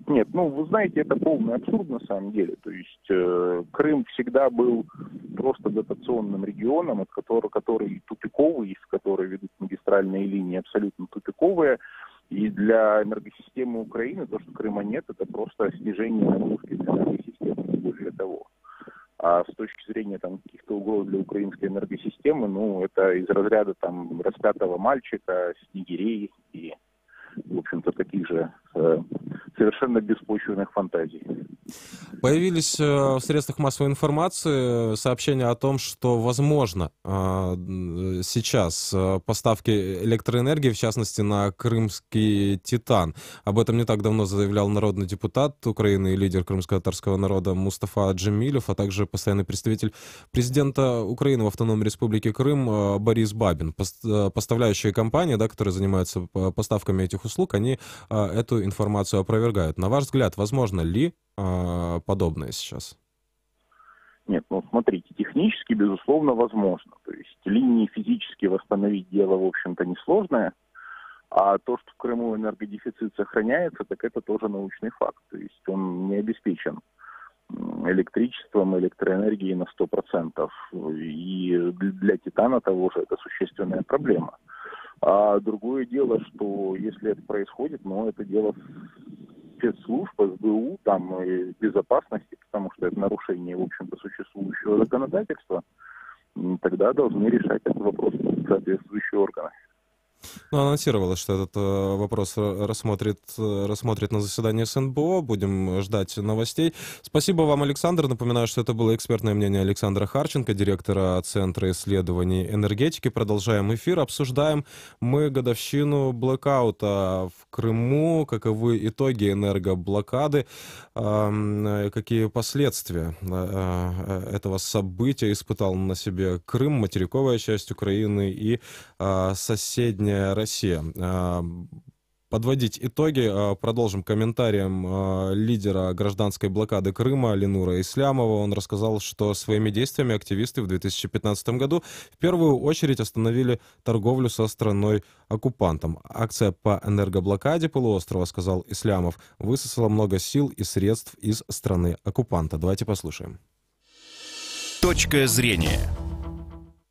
Нет, вы знаете, это полный абсурд на самом деле. То есть Крым всегда был просто дотационным регионом, который тупиковый, из которого ведут магистральные линии абсолютно тупиковые. И для энергосистемы Украины то, что Крыма нет, это просто снижение нагрузки для энергосистемы, не более того. А с точки зрения каких-то угроз для украинской энергосистемы, это из разряда распятого мальчика, снегирей и, в общем-то, таких же совершенно беспочвенных фантазий. Появились в средствах массовой информации сообщения о том, что, возможно, сейчас поставки электроэнергии, в частности, на крымский «Титан». Об этом не так давно заявлял народный депутат Украины и лидер крымско-татарского народа Мустафа Джемилев, а также постоянный представитель президента Украины в Автономной Республике Крым Борис Бабин. Поставляющие компании, которые занимаются поставками этих услуг, они эту информацию опровергают. На ваш взгляд, возможно ли подобное сейчас? Нет, смотрите, технически, безусловно, возможно. То есть линии физически восстановить дело, в общем-то, несложное. А то, что в Крыму энергодефицит сохраняется, так это тоже научный факт. То есть он не обеспечен электричеством, электроэнергией на 100%. И для Титана того же это существенная проблема. А другое дело, что если это происходит, это дело спецслужб, СБУ, там и безопасности, потому что это нарушение, в общем-то, существующего законодательства, тогда должны решать этот вопрос соответствующие органы. Анонсировалось, что этот вопрос рассмотрит на заседании СНБО. Будем ждать новостей. Спасибо вам, Александр. Напоминаю, что это было экспертное мнение Александра Харченко, директора Центра исследований энергетики. Продолжаем эфир. Обсуждаем мы годовщину блэкаута в Крыму. Каковы итоги энергоблокады? Какие последствия этого события испытал на себе Крым, материковая часть Украины и соседняя Россия. Подводить итоги продолжим комментарием лидера гражданской блокады Крыма Ленура Ислямова. Он рассказал, что своими действиями активисты в 2015 году в первую очередь остановили торговлю со страной-оккупантом. Акция по энергоблокаде полуострова, сказал Ислямов, высосала много сил и средств из страны-оккупанта. Давайте послушаем. Точка зрения.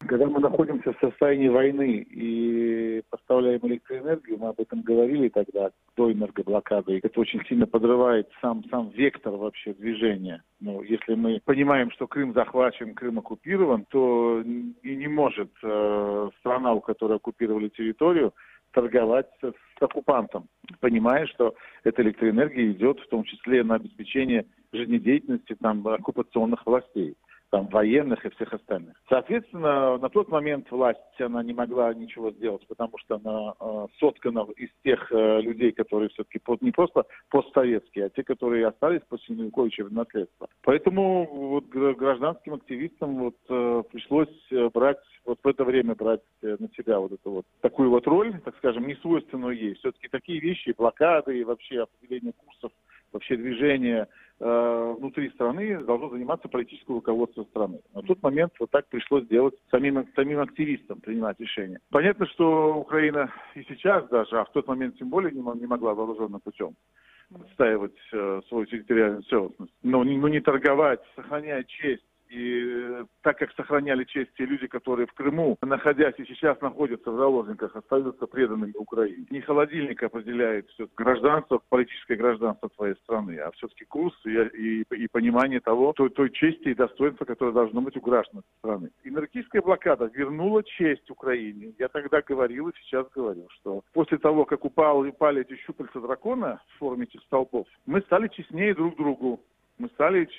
Когда мы находимся в состоянии войны и поставляем электроэнергию, мы об этом говорили тогда, до энергоблокады, это очень сильно подрывает сам вектор вообще движения. Если мы понимаем, что Крым захвачен, Крым оккупирован, то и не может страна, у которой оккупировали территорию, торговать с оккупантом, понимая, что эта электроэнергия идет в том числе на обеспечение жизнедеятельности оккупационных властей, военных и всех остальных. Соответственно, на тот момент власть, она не могла ничего сделать, потому что она соткана из тех людей, которые все-таки не просто постсоветские, а те, которые остались после Януковича в наследство. Поэтому гражданским активистам пришлось брать, в это время брать на себя такую роль, так скажем, несвойственную ей. Все-таки такие вещи, блокады и вообще определение курсов, вообще движение внутри страны должно заниматься политическое руководство страны. На тот момент так пришлось делать самим активистам, принимать решения. Понятно, что Украина и сейчас даже, а в тот момент тем более не могла вооруженным путем отстаивать свою территориальную целостность. Но не торговать, сохранять честь. И так как сохраняли честь те люди, которые в Крыму, находясь и сейчас находятся в заложниках, остаются преданными Украине. Не холодильник определяет все-таки гражданство, политическое гражданство твоей страны, а все-таки курс и понимание той чести и достоинства, которое должно быть у граждан страны. Энергетическая блокада вернула честь Украине. Я тогда говорил и сейчас говорю, что после того, как упали эти щупальца дракона в форме этих столбов, мы стали честнее друг другу. Мы стали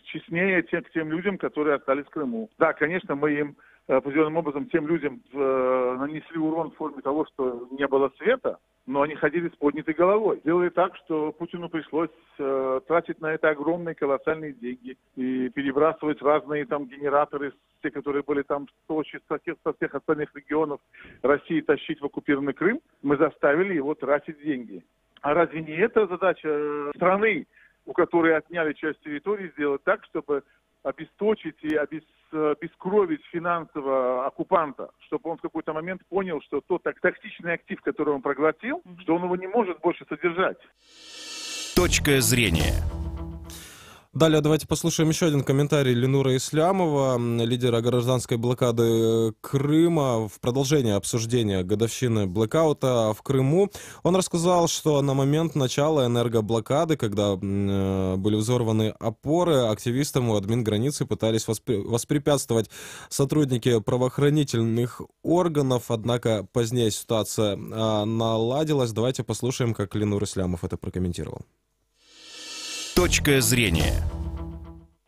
честнее тем людям, которые остались в Крыму. Да, конечно, мы им определенным образом, тем людям нанесли урон в форме того, что не было света, но они ходили с поднятой головой. Сделали так, что Путину пришлось тратить на это огромные колоссальные деньги и перебрасывать разные генераторы, те, которые были в Сочи, со всех остальных регионов России тащить в оккупированный Крым. Мы заставили его тратить деньги. А разве не это задача страны, у которой отняли часть территории, сделать так, чтобы обесточить и обескровить финансово оккупанта, чтобы он в какой-то момент понял, что тот токсичный актив, который он проглотил, что он его не может больше содержать. Точка зрения. Далее давайте послушаем еще один комментарий Ленура Ислямова, лидера гражданской блокады Крыма, в продолжение обсуждения годовщины блэкаута в Крыму. Он рассказал, что на момент начала энергоблокады, когда были взорваны опоры, активистам у админграницы пытались воспрепятствовать сотрудники правоохранительных органов, однако позднее ситуация наладилась. Давайте послушаем, как Ленур Ислямов это прокомментировал. Точка зрения.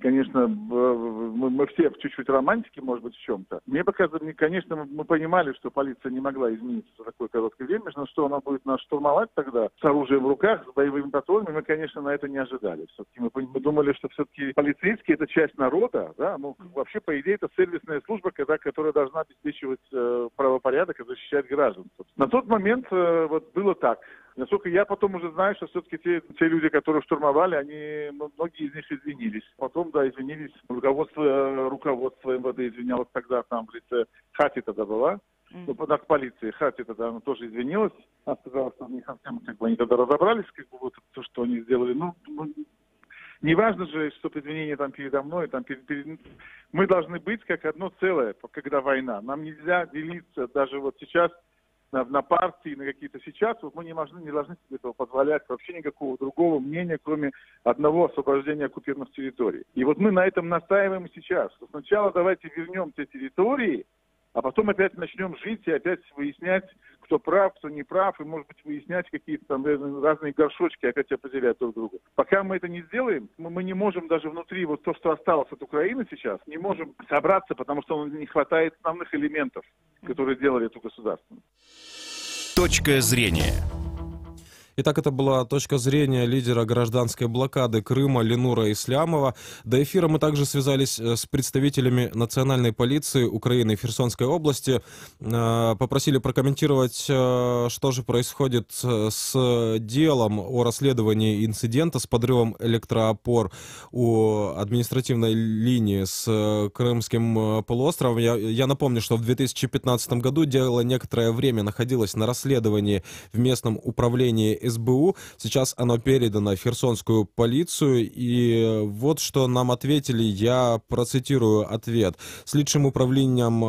Конечно, мы все чуть-чуть романтики, может быть, в чем-то. Мне показалось, конечно, мы понимали, что полиция не могла измениться за такое короткое время, но что она будет нас штурмовать тогда с оружием в руках, с боевыми патронами, мы, конечно, на это не ожидали. Все-таки мы думали, что все-таки полицейские — это часть народа, да, вообще, по идее, это сервисная служба, которая должна обеспечивать правопорядок и защищать граждан. На тот момент было так. Насколько я потом уже знаю, что все-таки те люди, которые штурмовали, многие из них извинились. Потом, да, извинились. Руководство МВД извинялось тогда, в лице Хати тогда была. Над полицией Хати тогда она тоже извинилась. Она сказала, что не совсем, они тогда разобрались, то, что они сделали. Не важно же, что извинения там передо мной, мы должны быть как одно целое, когда война. Нам нельзя делиться даже вот сейчас на партии, на какие-то сейчас. Вот мы не должны себе этого позволять, вообще никакого другого мнения, кроме одного: освобождения оккупированных территорий. И вот мы на этом настаиваем сейчас. Сначала давайте вернем те территории, а потом опять начнем жить и опять выяснять, кто прав, кто не прав, и, может быть, выяснять какие-то там разные горшочки, опять определять друг друга. Пока мы это не сделаем, мы не можем даже внутри, вот то, что осталось от Украины сейчас, не можем собраться, потому что не хватает основных элементов, которые делали эту государственность. Точка зрения. Итак, это была точка зрения лидера гражданской блокады Крыма Ленура Ислямова. До эфира мы также связались с представителями национальной полиции Украины и Херсонской области. Попросили прокомментировать, что же происходит с делом о расследовании инцидента с подрывом электроопор у административной линии с Крымским полуостровом. Я напомню, что в 2015 году дело некоторое время находилось на расследовании в местном управлении СБУ. Сейчас оно передано в Херсонскую полицию. И вот что нам ответили, я процитирую ответ. Слідчим управлінням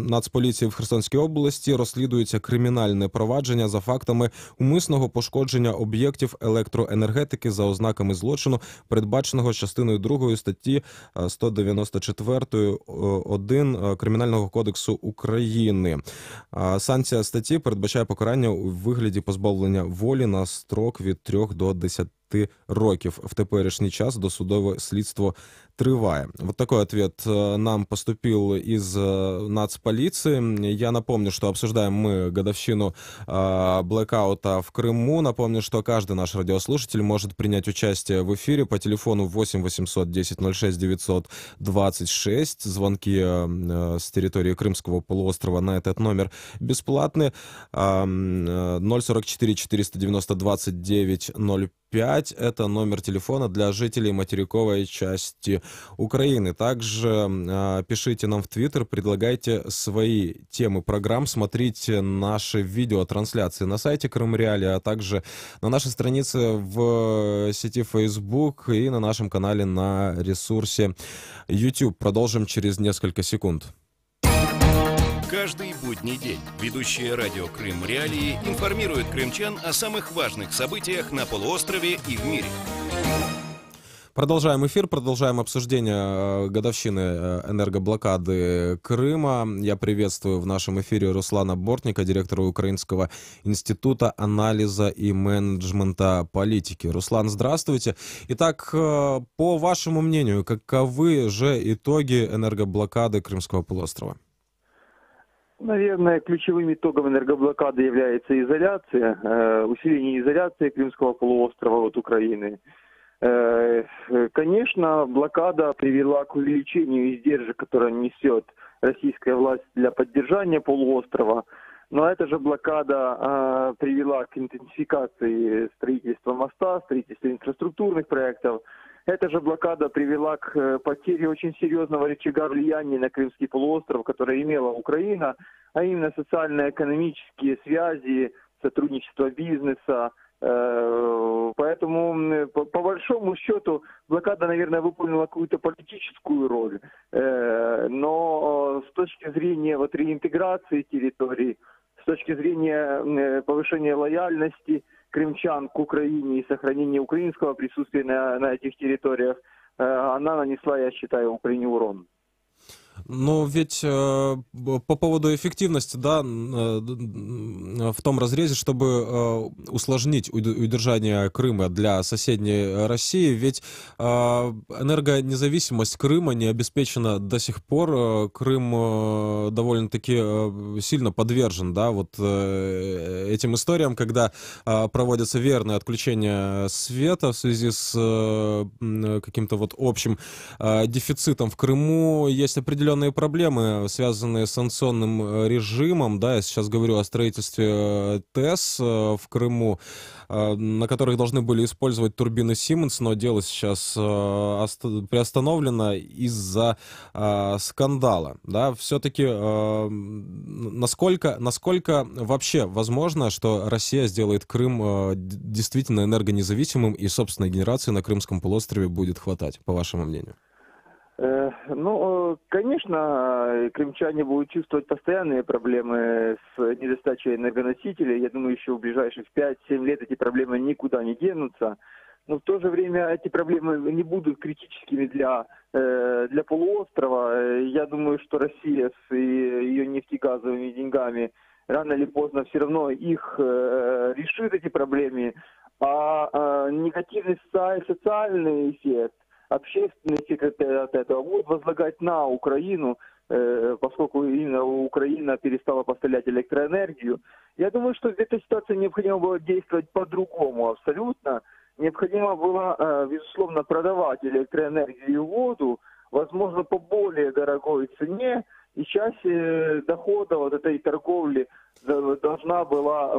Нацполіції в Херсонській області розслідується кримінальне провадження за фактами умисного пошкодження об'єктів електроенергетики за ознаками злочину, передбаченого частиною 2 статті 194.1 Кримінального кодексу України. Санкція статті передбачає покарання у вигляді позбавлення волі на строк від 3 до 10 років. В теперішній час досудове слідство триває. Вот такой ответ нам поступил из нацполиции. Я напомню, что обсуждаем мы годовщину блэкаута в Крыму. Напомню, что каждый наш радиослушатель может принять участие в эфире по телефону 8 800 10 06 926. Звонки с территории Крымского полуострова на этот номер бесплатны. 044 490 29 05. Это номер телефона для жителей материковой части Украины. Также пишите нам в Твиттер, предлагайте свои темы программ, смотрите наши видеотрансляции на сайте Крым Реалии, а также на нашей странице в сети Facebook и на нашем канале на ресурсе YouTube. Продолжим через несколько секунд. Каждый будний день ведущие радио «Крым Реалии» информируют крымчан о самых важных событиях на полуострове и в мире. Продолжаем эфир, продолжаем обсуждение годовщины энергоблокады Крыма. Я приветствую в нашем эфире Руслана Бортника, директора Украинского института анализа и менеджмента политики. Руслан, здравствуйте. Итак, по вашему мнению, каковы же итоги энергоблокады Крымского полуострова? Наверное, ключевым итогом энергоблокады является изоляция, усиление изоляции Крымского полуострова от Украины. Конечно, блокада привела к увеличению издержек, которые несет российская власть для поддержания полуострова, но эта же блокада привела к интенсификации строительства моста, строительства инфраструктурных проектов. Эта же блокада привела к потере очень серьезного рычага влияния на Крымский полуостров, которое имела Украина, а именно социально-экономические связи, сотрудничество бизнеса. Поэтому, по большому счету, блокада, наверное, выполнила какую-то политическую роль. Но с точки зрения вот реинтеграции территорий, с точки зрения повышения лояльности крымчан к Украине и сохранения украинского присутствия на этих территориях, она нанесла, я считаю, Украине урон. Но ведь по поводу эффективности, да, в том разрезе, чтобы усложнить удержание Крыма для соседней России, ведь энергонезависимость Крыма не обеспечена до сих пор. Крым довольно-таки сильно подвержен, да, вот этим историям, когда проводятся верные отключения света в связи с каким-то вот общим дефицитом в Крыму. Есть определенные определенные проблемы, связанные с санкционным режимом. Да, я сейчас говорю о строительстве ТЭС в Крыму, на которых должны были использовать турбины Siemens, но дело сейчас приостановлено из-за скандала. Да, все-таки насколько вообще возможно, что Россия сделает Крым действительно энергонезависимым и собственной генерации на Крымском полуострове будет хватать, по вашему мнению? Ну, конечно, крымчане будут чувствовать постоянные проблемы с недостачей энергоносителей. Я думаю, еще в ближайших 5-7 лет эти проблемы никуда не денутся. Но в то же время эти проблемы не будут критическими для полуострова. Я думаю, что Россия с ее нефтегазовыми деньгами рано или поздно все равно их решит, эти проблемы. А негативный социальный эффект, общественный эффект от этого будут возлагать на Украину, поскольку именно Украина перестала поставлять электроэнергию. Я думаю, что в этой ситуации необходимо было действовать по-другому абсолютно. Необходимо было, безусловно, продавать электроэнергию и воду, возможно, по более дорогой цене, и часть дохода вот этой торговли должна была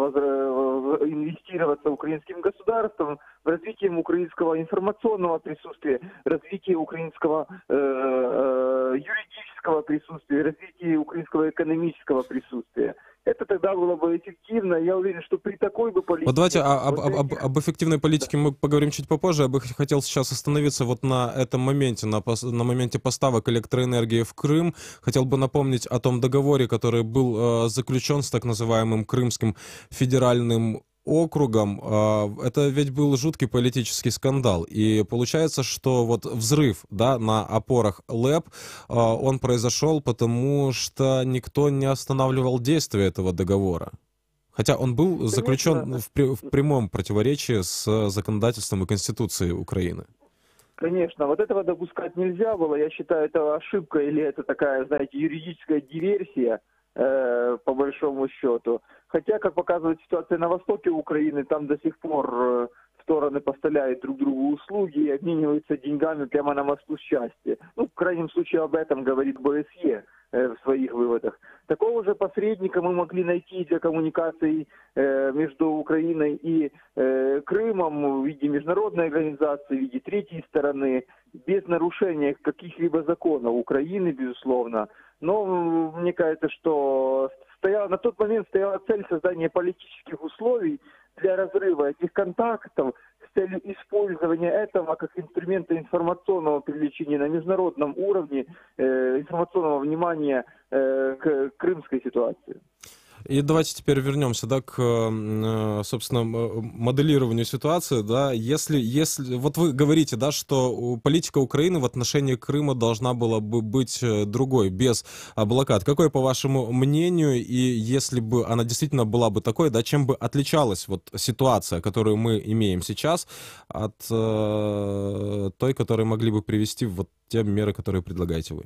инвестироваться украинским государством в развитие украинского информационного присутствия, развитие украинского юридического присутствия, развитие украинского экономического присутствия. Это тогда было бы эффективно. Я уверен, что при такой бы политике... Вот давайте об эффективной политике мы поговорим чуть попозже. Я бы хотел сейчас остановиться вот на этом моменте, на моменте поставок электроэнергии в Крым. Хотел бы напомнить о том договоре, который был заключен с так называемым Крымским федеральным округом. Это ведь был жуткий политический скандал. И получается, что вот взрыв, да, на опорах ЛЭП, он произошел, потому что никто не останавливал действие этого договора. Хотя он был заключен в прямом противоречии с законодательством и Конституцией Украины. Конечно, вот этого допускать нельзя было. Я считаю, это ошибка или это такая, знаете, юридическая диверсия, по большому счету. Хотя, как показывает ситуация на востоке Украины, там до сих пор стороны поставляют друг другу услуги и обмениваются деньгами прямо на мосту счастья. Ну, в крайнем случае, об этом говорит БСЕ в своих выводах. Такого же посредника мы могли найти для коммуникаций между Украиной и Крымом в виде международной организации, в виде третьей стороны, без нарушения каких-либо законов Украины, безусловно. Но мне кажется, что на тот момент стояла цель создания политических условий для разрыва этих контактов с целью использования этого как инструмента информационного привлечения на международном уровне, информационного внимания к крымской ситуации. И давайте теперь вернемся, да, к, собственно, моделированию ситуации, да, если, вот вы говорите, да, что политика Украины в отношении Крыма должна была бы быть другой, без блокад. Какое, по вашему мнению, и если бы она действительно была бы такой, да, чем бы отличалась вот ситуация, которую мы имеем сейчас, от той, которую могли бы привести вот те меры, которые предлагаете вы?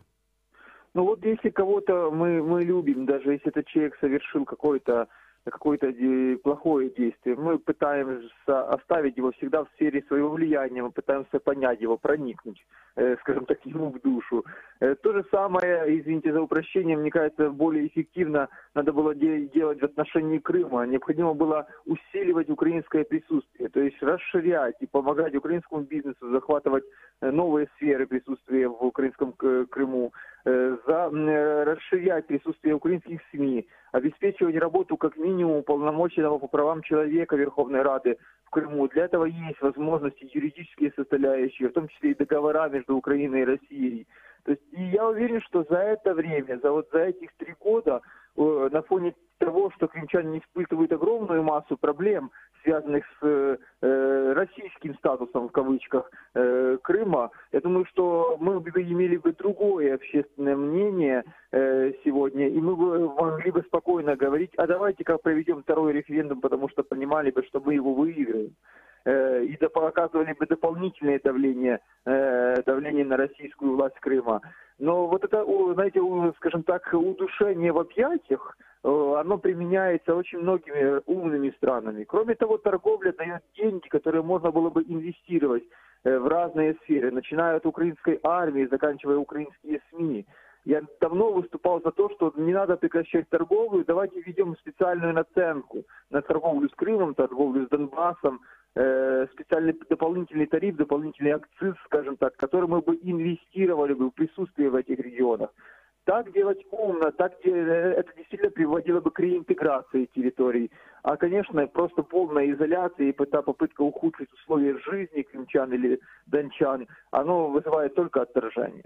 Ну вот если кого-то мы любим, даже если этот человек совершил какое-то плохое действие, мы пытаемся оставить его всегда в сфере своего влияния, мы пытаемся понять его, проникнуть, скажем так, ему в душу. То же самое, извините за упрощение, мне кажется, более эффективно надо было делать в отношении Крыма. Необходимо было усиливать украинское присутствие, то есть расширять и помогать украинскому бизнесу захватывать новые сферы присутствия в украинском Крыму, расширять присутствие украинских СМИ, обеспечивать работу как минимум уполномоченного по правам человека Верховной Рады в Крыму. Для этого есть возможности юридические составляющие, в том числе и договора между Украиной и Россией. То есть, и я уверен, что за это время, за этих 3 года, на фоне того, что крымчане испытывают огромную массу проблем, связанных с российским статусом, в кавычках, Крыма, я думаю, что мы бы имели бы другое общественное мнение сегодня, и мы бы могли бы спокойно говорить, а давайте-ка проведем 2-й референдум, потому что понимали бы, что мы его выиграем. И оказывали бы дополнительное давление на российскую власть Крыма. Но вот это, знаете, скажем так, удушение в объятиях, оно применяется очень многими умными странами. Кроме того, торговля дает деньги, которые можно было бы инвестировать в разные сферы, начиная от украинской армии, заканчивая украинские СМИ. Я давно выступал за то, что не надо прекращать торговлю, давайте введем специальную наценку на торговлю с Крымом, торговлю с Донбассом, специальный дополнительный тариф, дополнительный акциз, скажем так, который мы бы инвестировали бы в присутствие в этих регионах. Так делать умно, это действительно приводило бы к реинтеграции территорий. А, конечно, просто полная изоляция и попытка ухудшить условия жизни крымчан или дончан, оно вызывает только отторжение.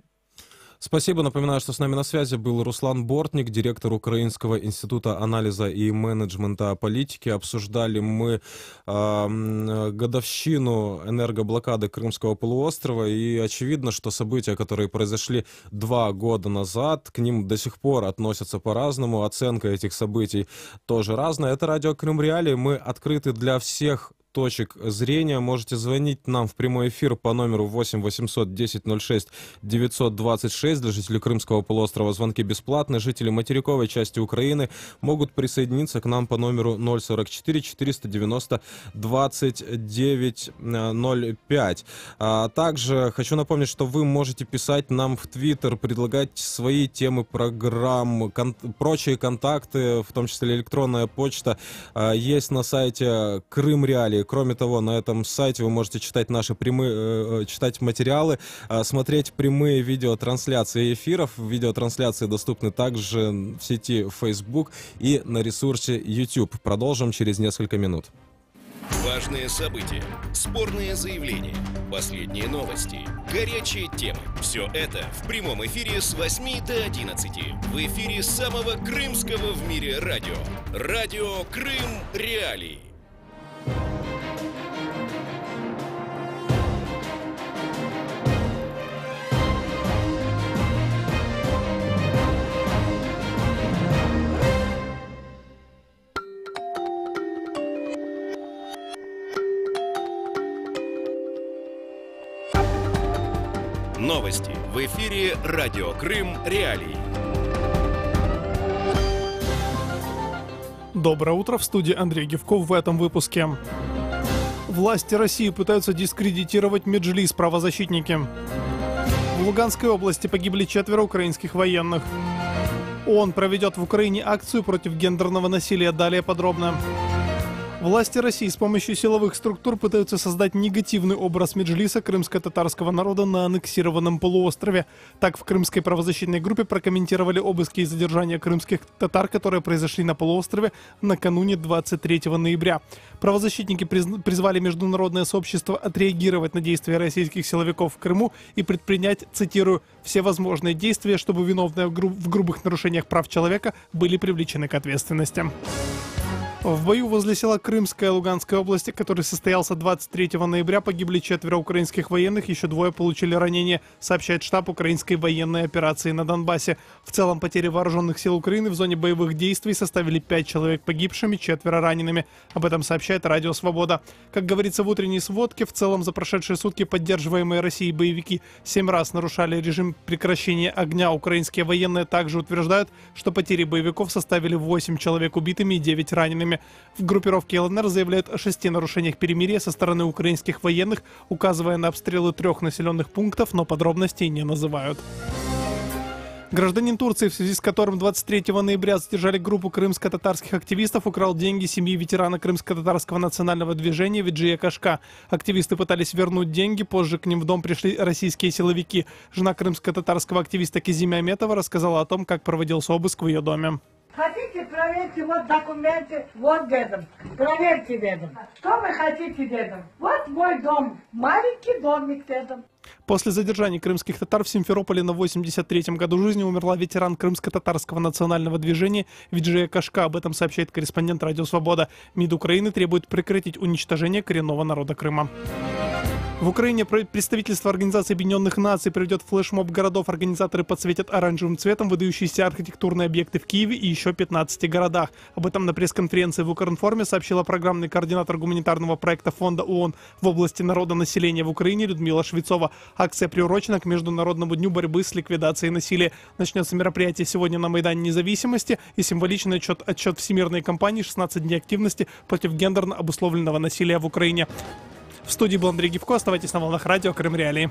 Спасибо. Напоминаю, что с нами на связи был Руслан Бортник, директор Украинского института анализа и менеджмента политики. Обсуждали мы годовщину энергоблокады Крымского полуострова. И очевидно, что события, которые произошли 2 года назад, к ним до сих пор относятся по-разному. Оценка этих событий тоже разная. Это радио Крым Реалии. Мы открыты для всех точек зрения. Можете звонить нам в прямой эфир по номеру 8 800 10 06 926. Для жителей Крымского полуострова звонки бесплатные. Жители материковой части Украины могут присоединиться к нам по номеру 044 490 29 05. Также хочу напомнить, что вы можете писать нам в Твиттер, предлагать свои темы программ, прочие контакты, в том числе электронная почта, есть на сайте Крым Реалии. Кроме того, на этом сайте вы можете читать наши читать материалы, смотреть прямые видеотрансляции эфиров. Видеотрансляции доступны также в сети Facebook и на ресурсе YouTube. Продолжим через несколько минут. Важные события, спорные заявления, последние новости, горячие темы. Все это в прямом эфире с 8 до 11. В эфире самого крымского в мире радио. Радио Крым Реалии. Новости в эфире радио Крым Реалии. Доброе утро, в студии Андрей Гевков в этом выпуске. Власти России пытаются дискредитировать Меджлис, правозащитники. В Луганской области погибли 4 украинских военных. ООН проведет в Украине акцию против гендерного насилия. Далее подробно. Власти России с помощью силовых структур пытаются создать негативный образ Меджлиса, крымско-татарского народа, на аннексированном полуострове. Так в крымской правозащитной группе прокомментировали обыски и задержания крымских татар, которые произошли на полуострове накануне 23 ноября. Правозащитники призвали международное сообщество отреагировать на действия российских силовиков в Крыму и предпринять, цитирую, «все возможные действия, чтобы виновные в грубых нарушениях прав человека были привлечены к ответственности». В бою возле села Крымская Луганской области, который состоялся 23 ноября, погибли 4 украинских военных, еще 2 получили ранения, сообщает штаб украинской военной операции на Донбассе. В целом потери вооруженных сил Украины в зоне боевых действий составили 5 человек погибшими, 4 ранеными. Об этом сообщает Радио Свобода. Как говорится в утренней сводке, в целом за прошедшие сутки поддерживаемые Россией боевики 7 раз нарушали режим прекращения огня. Украинские военные также утверждают, что потери боевиков составили 8 человек убитыми и 9 ранеными. В группировке ЛНР заявляют о 6 нарушениях перемирия со стороны украинских военных, указывая на обстрелы 3 населенных пунктов, но подробностей не называют. Гражданин Турции, в связи с которым 23 ноября задержали группу крымско-татарских активистов, украл деньги семьи ветерана крымско-татарского национального движения Виджия Кашка. Активисты пытались вернуть деньги, позже к ним в дом пришли российские силовики. Жена крымско-татарского активиста Кизиме Аметова рассказала о том, как проводился обыск в ее доме. Хотите, проверьте, вот документы, вот дедом. Проверьте дедом. Что вы хотите дедом? Вот мой дом, маленький домик дедом. После задержания крымских татар в Симферополе на 83-м году жизни умерла ветеран крымско-татарского национального движения Виджия Кашка. Об этом сообщает корреспондент Радио Свобода. МИД Украины требует прекратить уничтожение коренного народа Крыма. В Украине представительство Организации Объединенных Наций проведет флешмоб городов. Организаторы подсветят оранжевым цветом выдающиеся архитектурные объекты в Киеве и еще 15 городах. Об этом на пресс-конференции в Укринформе сообщила программный координатор гуманитарного проекта Фонда ООН в области народонаселения в Украине Людмила Швецова. Акция приурочена к Международному дню борьбы с ликвидацией насилия. Начнется мероприятие сегодня на Майдане Независимости и символичный отчет Всемирной кампании «16 дней активности против гендерно обусловленного насилия в Украине». В студии был Андрей Гевко. Оставайтесь на волнах радио Крым Реалии.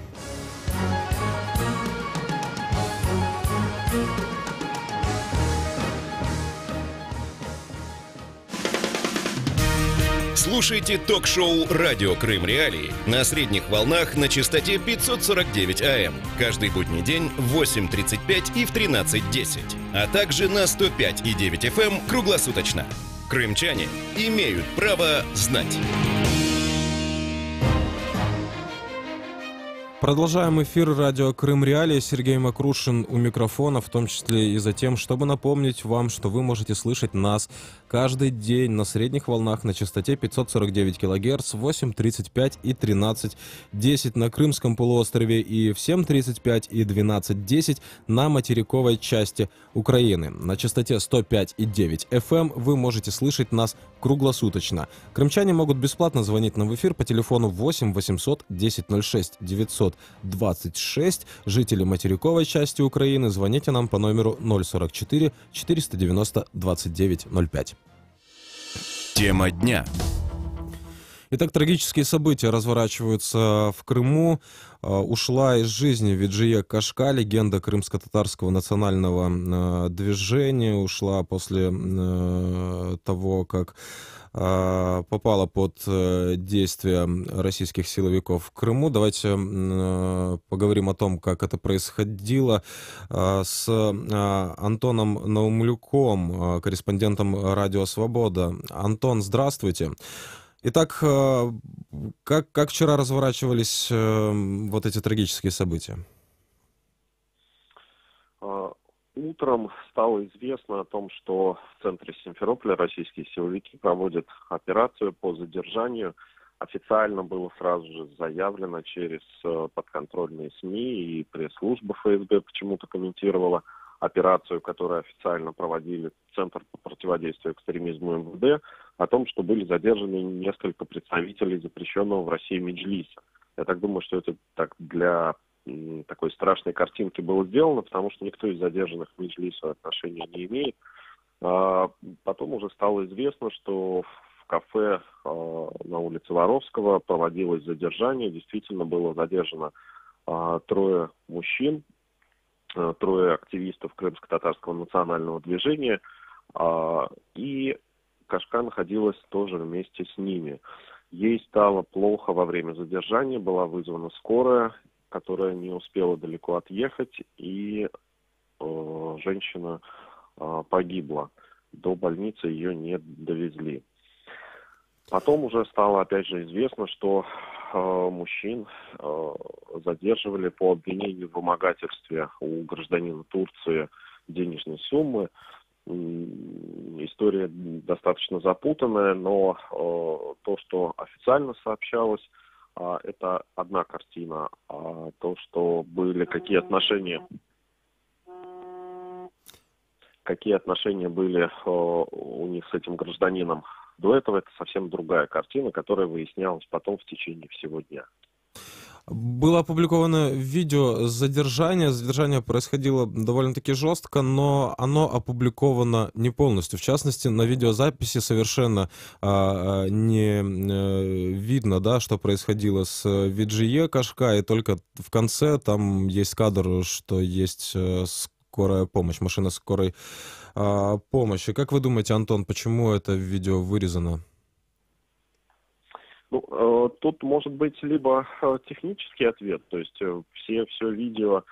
Слушайте ток-шоу «Радио Крым Реалии» на средних волнах на частоте 549 АМ. Каждый будний день в 8:35 и в 13:10. А также на 105,9 FM круглосуточно. Крымчане имеют право знать. Продолжаем эфир радио Крым Реалии. Сергей Макрушин у микрофона, в том числе и за тем, чтобы напомнить вам, что вы можете слышать нас каждый день на средних волнах на частоте 549 кГц в 8:35 и 13:10 на Крымском полуострове и в 7:35 и 12:10 на материковой части Украины. На частоте 105,9 FM вы можете слышать нас круглосуточно. Крымчане могут бесплатно звонить нам в эфир по телефону 8 800 1006 926. Жители материковой части Украины, звоните нам по номеру 044 490 2905. Тема дня. Итак, трагические события разворачиваются в Крыму. Ушла из жизни Виджие Кашка, легенда крымско-татарского национального движения. Ушла после того, как попала под действие российских силовиков в Крыму. Давайте поговорим о том, как это происходило, с Антоном Наумлюком, корреспондентом «Радио Свобода». Антон, здравствуйте. Итак, как вчера разворачивались вот эти трагические события? Утром стало известно о том, что в центре Симферополя российские силовики проводят операцию по задержанию. Официально было сразу же заявлено через подконтрольные СМИ, и пресс-служба ФСБ почему-то комментировала операцию, которую официально проводили Центр по противодействию экстремизму МВД, о том, что были задержаны несколько представителей запрещенного в России Меджлиса. Я так думаю, что это так для такой страшной картинки было сделано, потому что никто из задержанных к Меджлису отношения не имеет. Потом уже стало известно, что в кафе на улице Воровского проводилось задержание. Действительно было задержано 3 мужчин, 3 активистов крымско-татарского национального движения, и Кашка находилась тоже вместе с ними. Ей стало плохо во время задержания, была вызвана скорая, которая не успела далеко отъехать, и женщина погибла. До больницы ее не довезли. Потом уже стало опять же известно, что мужчин задерживали по обвинению в вымогательстве у гражданина Турции денежной суммы. История достаточно запутанная, но то, что официально сообщалось, это одна картина. А то, что были какие отношения были у них с этим гражданином до этого, это совсем другая картина, которая выяснялась потом в течение всего дня. Было опубликовано видео задержания. Задержание происходило довольно-таки жестко, но оно опубликовано не полностью. В частности, на видеозаписи совершенно не видно, да, что происходило с Виджие Кашка, и только в конце там есть кадр, что есть скорая помощь, машина скорой помощи. Как вы думаете, Антон, почему это видео вырезано? Тут может быть либо технический ответ, то есть все видео,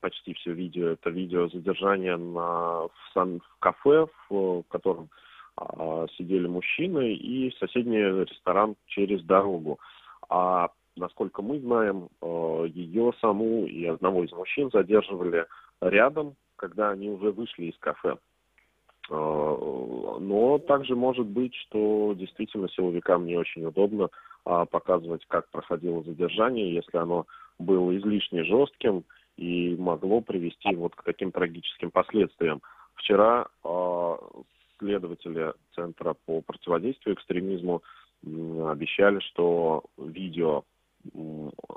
почти все видео, это видео задержания в кафе, в котором сидели мужчины, и соседний ресторан через дорогу. А насколько мы знаем, ее саму и одного из мужчин задерживали рядом, когда они уже вышли из кафе. Но также может быть, что действительно силовикам не очень удобно показывать, как проходило задержание, если оно было излишне жестким и могло привести вот к таким трагическим последствиям. Вчера следователи Центра по противодействию экстремизму обещали, что видео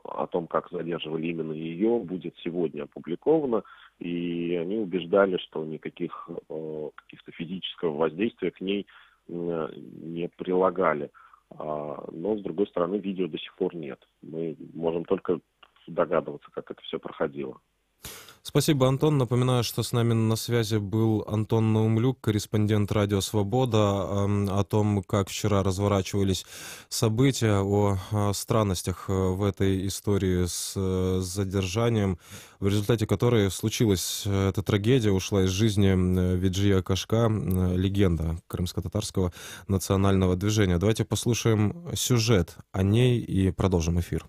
о том, как задерживали именно ее, будет сегодня опубликовано, и они убеждали, что никаких каких-то физического воздействия к ней не прилагали. Но, с другой стороны, видео до сих пор нет. Мы можем только догадываться, как это все проходило. Спасибо, Антон. Напоминаю, что с нами на связи был Антон Наумлюк, корреспондент «Радио Свобода», о том, как вчера разворачивались события, о странностях в этой истории с задержанием, в результате которой случилась эта трагедия, ушла из жизни Виджия Кашка, легенда крымско-татарского национального движения. Давайте послушаем сюжет о ней и продолжим эфир.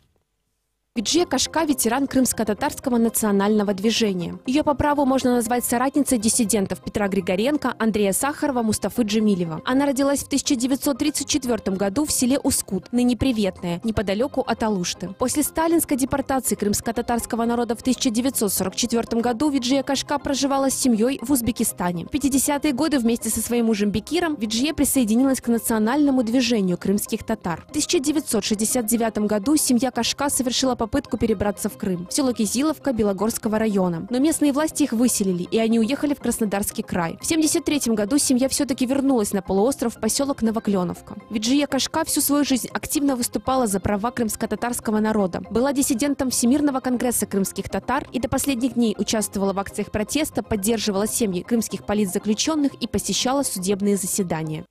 Виджия Кашка – ветеран крымско-татарского национального движения. Ее по праву можно назвать соратницей диссидентов Петра Григоренко, Андрея Сахарова, Мустафы Джемилева. Она родилась в 1934 году в селе Ускут, ныне Приветное, неподалеку от Алушты. После сталинской депортации крымско-татарского народа в 1944 году Виджия Кашка проживала с семьей в Узбекистане. В 50-е годы вместе со своим мужем Бекиром Виджия присоединилась к национальному движению крымских татар. В 1969 году семья Кашка совершила попытку перебраться в Крым, в село Кизиловка Белогорского района. Но местные власти их выселили, и они уехали в Краснодарский край. В 1973 году семья все-таки вернулась на полуостров в поселок Новокленовка. Виджия Кашка всю свою жизнь активно выступала за права крымско-татарского народа, была диссидентом Всемирного конгресса крымских татар и до последних дней участвовала в акциях протеста, поддерживала семьи крымских политзаключенных и посещала судебные заседания.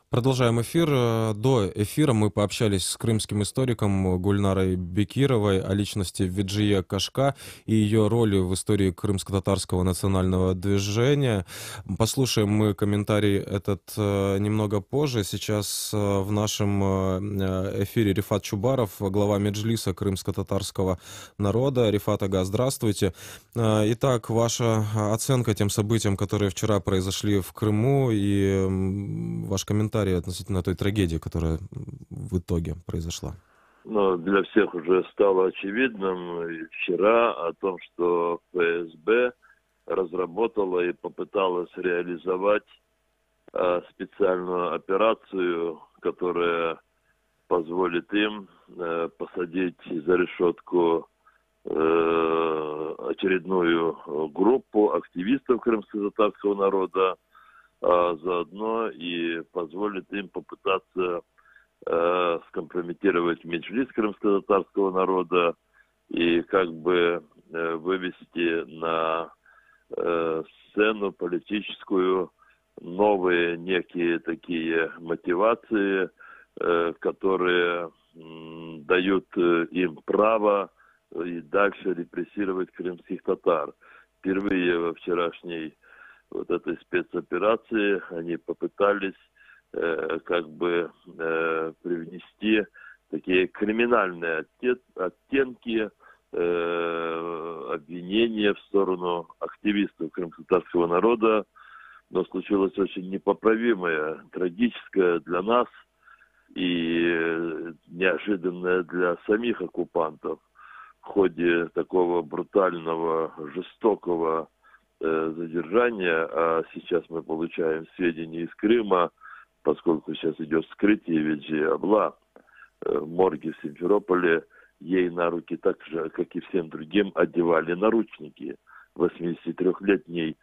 Продолжаем эфир. До эфира мы пообщались с крымским историком Гульнарой Бекировой о личности Виджия Кашка и ее роли в истории крымско-татарского национального движения. Послушаем мы комментарий этот немного позже. Сейчас в нашем эфире Рифат Чубаров, глава Меджлиса крымско-татарского народа. Рифат ага, здравствуйте. Итак, ваша оценка тем событиям, которые вчера произошли в Крыму, и ваш комментарий относительно той трагедии, которая в итоге произошла? Но для всех уже стало очевидным вчера о том, что ФСБ разработала и попыталась реализовать специальную операцию, которая позволит им посадить за решетку очередную группу активистов крымско-татарского народа, а заодно и позволит им попытаться скомпрометировать Меджлис крымско-татарского народа и как бы вывести на сцену политическую новые некие такие мотивации, которые дают им право и дальше репрессировать крымских татар. Впервые во вчерашней вот этой спецоперации они попытались как бы привнести такие криминальные оттенки, обвинения в сторону активистов крымско-татарского народа, но случилось очень непоправимое, трагическое для нас и неожиданное для самих оккупантов. В ходе такого брутального, жестокого задержания, а сейчас мы получаем сведения из Крыма, поскольку сейчас идет вскрытие Виджия Абла в морге в Симферополе, ей на руки так же, как и всем другим, одевали наручники. 83-летней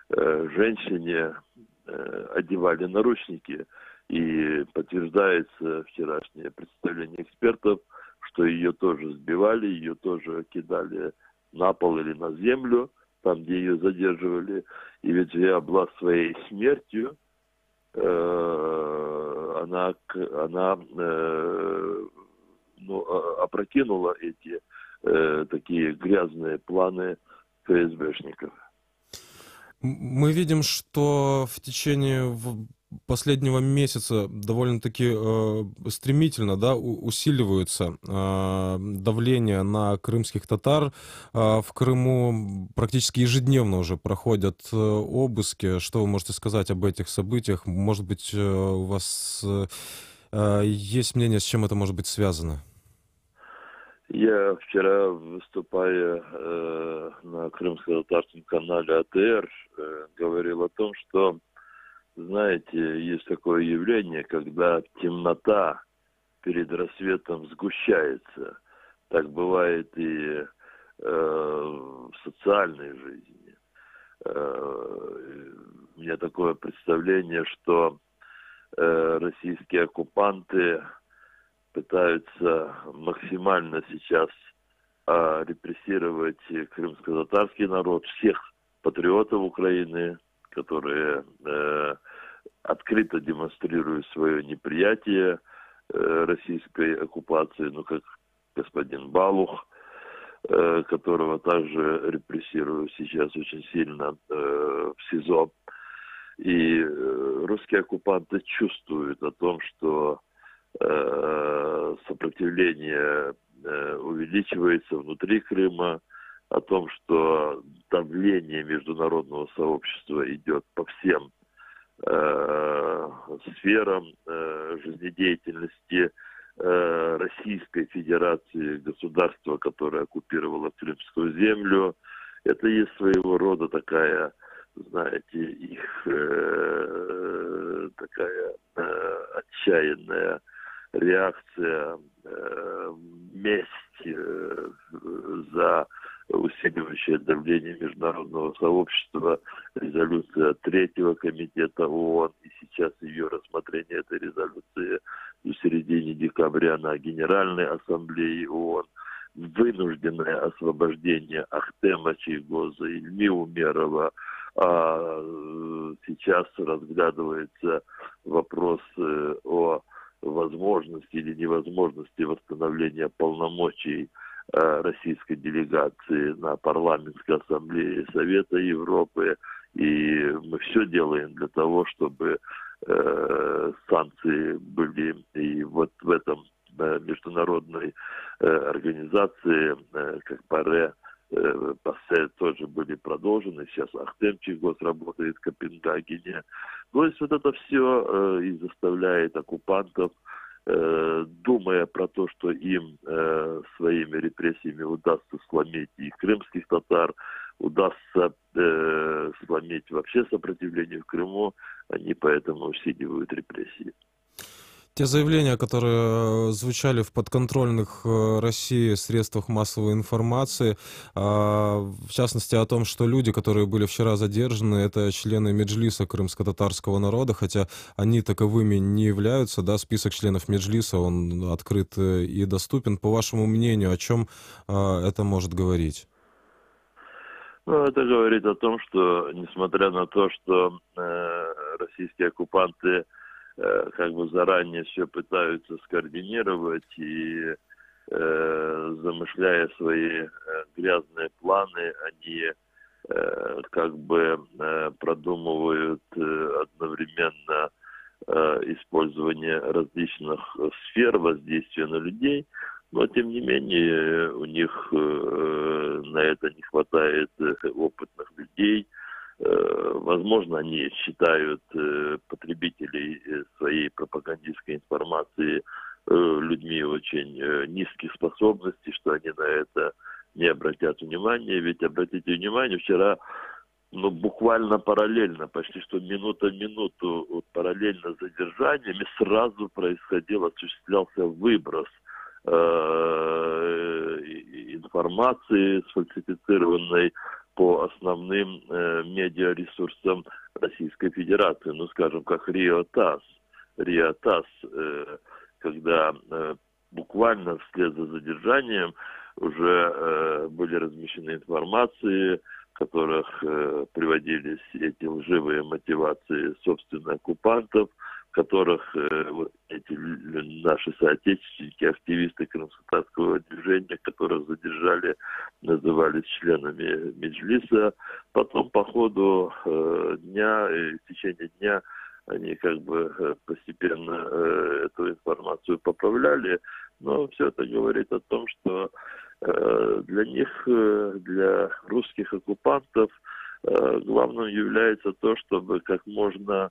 женщине одевали наручники, и подтверждается вчерашнее представление экспертов, что ее тоже сбивали, ее тоже кидали на пол или на землю, там, где ее задерживали, и Виджия Абла своей смертью, она опрокинула эти такие грязные планы ФСБшников. Мы видим, что в течение последнего месяца довольно-таки стремительно, да, усиливаются давление на крымских татар. В Крыму практически ежедневно уже проходят обыски. Что вы можете сказать об этих событиях? Может быть, у вас есть мнение, с чем это может быть связано? Я вчера, выступая на крымско-татарском канале АТР, говорил о том, что, знаете, есть такое явление, когда темнота перед рассветом сгущается. Так бывает и в социальной жизни. У меня такое представление, что российские оккупанты пытаются максимально сейчас репрессировать крымско-татарский народ, всех патриотов Украины, которые открыто демонстрируют свое неприятие российской оккупации, ну как господин Балух, которого также репрессируют сейчас очень сильно в СИЗО. И русские оккупанты чувствуют о том, что сопротивление увеличивается внутри Крыма, о том, что давление международного сообщества идет по всем сферам жизнедеятельности Российской Федерации, государства, которое оккупировало Крымскую землю. Это есть своего рода такая, знаете, их такая отчаянная реакция, месть за усиливающее давление международного сообщества, резолюция 3-го комитета ООН, и сейчас ее рассмотрение этой резолюции в середине декабря на Генеральной Ассамблее ООН, вынужденное освобождение Ахтема Чийгоза, Ильми Умерова. Сейчас разглядывается вопрос о возможности или невозможности восстановления полномочий российской делегации на парламентской ассамблее Совета Европы. И мы все делаем для того, чтобы санкции были и вот в этом международной организации, как ПАРЕ, ПАСЕ, тоже были продолжены. Сейчас Ахтем Чийгоз работает в Копенгагене. То есть вот это все и заставляет оккупантов, думая про то, что им своими репрессиями удастся сломить и крымских татар, удастся сломить вообще сопротивление в Крыму, они поэтому усиливают репрессии. Те заявления, которые звучали в подконтрольных России средствах массовой информации, в частности о том, что люди, которые были вчера задержаны, это члены Меджлиса крымско-татарского народа, хотя они таковыми не являются, да, список членов Меджлиса, он открыт и доступен. По вашему мнению, о чем это может говорить? Ну, это говорит о том, что, несмотря на то, что российские оккупанты как бы заранее все пытаются скоординировать и замышляя свои грязные планы, они как бы продумывают одновременно использование различных сфер воздействия на людей, но тем не менее у них на это не хватает опытных людей. Возможно, они считают потребителей своей пропагандистской информации людьми очень низких способностей, что они на это не обратят внимания. Ведь обратите внимание, вчера буквально параллельно, почти что минута в минуту, параллельно с задержаниями сразу осуществлялся выброс информации сфальсифицированной по основным медиаресурсам Российской Федерации, ну, скажем, как РИА-ТАСС, когда буквально вслед за задержанием уже были размещены информации, в которых приводились эти лживые мотивации собственно оккупантов, в которых вот эти наши соотечественники, активисты крымско-татарского движения, которых задержали, назывались членами Меджлиса. Потом по ходу дня, в течение дня, они как бы постепенно эту информацию поправляли, но все это говорит о том, что для них, для русских оккупантов, главным является то, чтобы как можно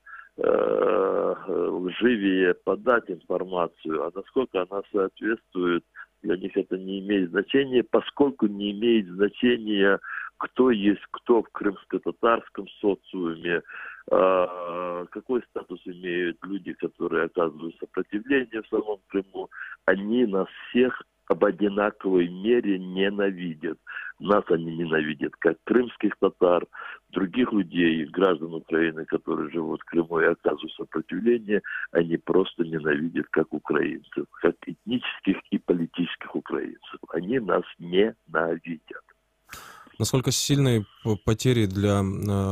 лживее подать информацию, а насколько она соответствует, для них это не имеет значения, поскольку не имеет значения, кто есть кто в крымско-татарском социуме, какой статус имеют люди, которые оказывают сопротивление в самом Крыму. Они нас всех об одинаковой мере ненавидят. Нас они ненавидят, как крымских татар, других людей, граждан Украины, которые живут в Крыму и оказывают сопротивление, они просто ненавидят как украинцев, как этнических и политических украинцев. Они нас ненавидят. Насколько сильной потерей для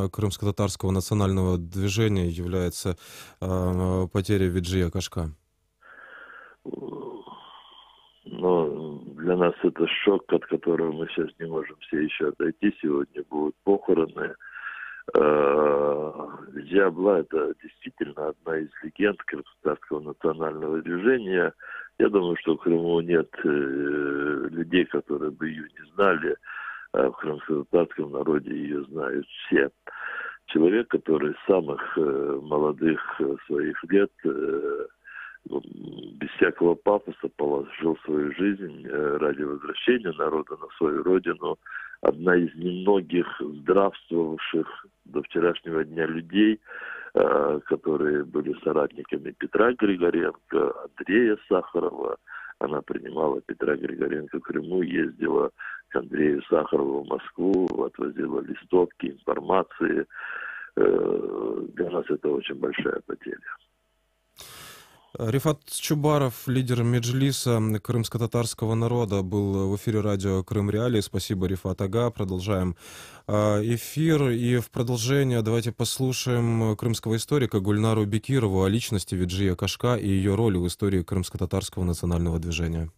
крымско-татарского национального движения является потеря Виджия Кашка? Но для нас это шок, от которого мы сейчас не можем все еще отойти. Сегодня будут похороны. Виджия Абла — это действительно одна из легенд крымско-татарского национального движения. Я думаю, что в Крыму нет людей, которые бы ее не знали. А в крымско-татарском народе ее знают все. Человек, который с самых молодых своих лет без всякого пафоса положил свою жизнь ради возвращения народа на свою родину. Одна из немногих здравствовавших до вчерашнего дня людей, которые были соратниками Петра Григоренко, Андрея Сахарова. Она принимала Петра Григоренко в Крыму, ездила к Андрею Сахарову в Москву, отвозила листовки, информации. Для нас это очень большая потеря. Рифат Чубаров, лидер Меджлиса крымско-татарского народа, был в эфире радио Крым Реалии. Спасибо, Рифат ага. Продолжаем эфир. И в продолжение давайте послушаем крымского историка Гульнару Бекирову о личности Виджия Кашка и ее роли в истории крымско-татарского национального движения.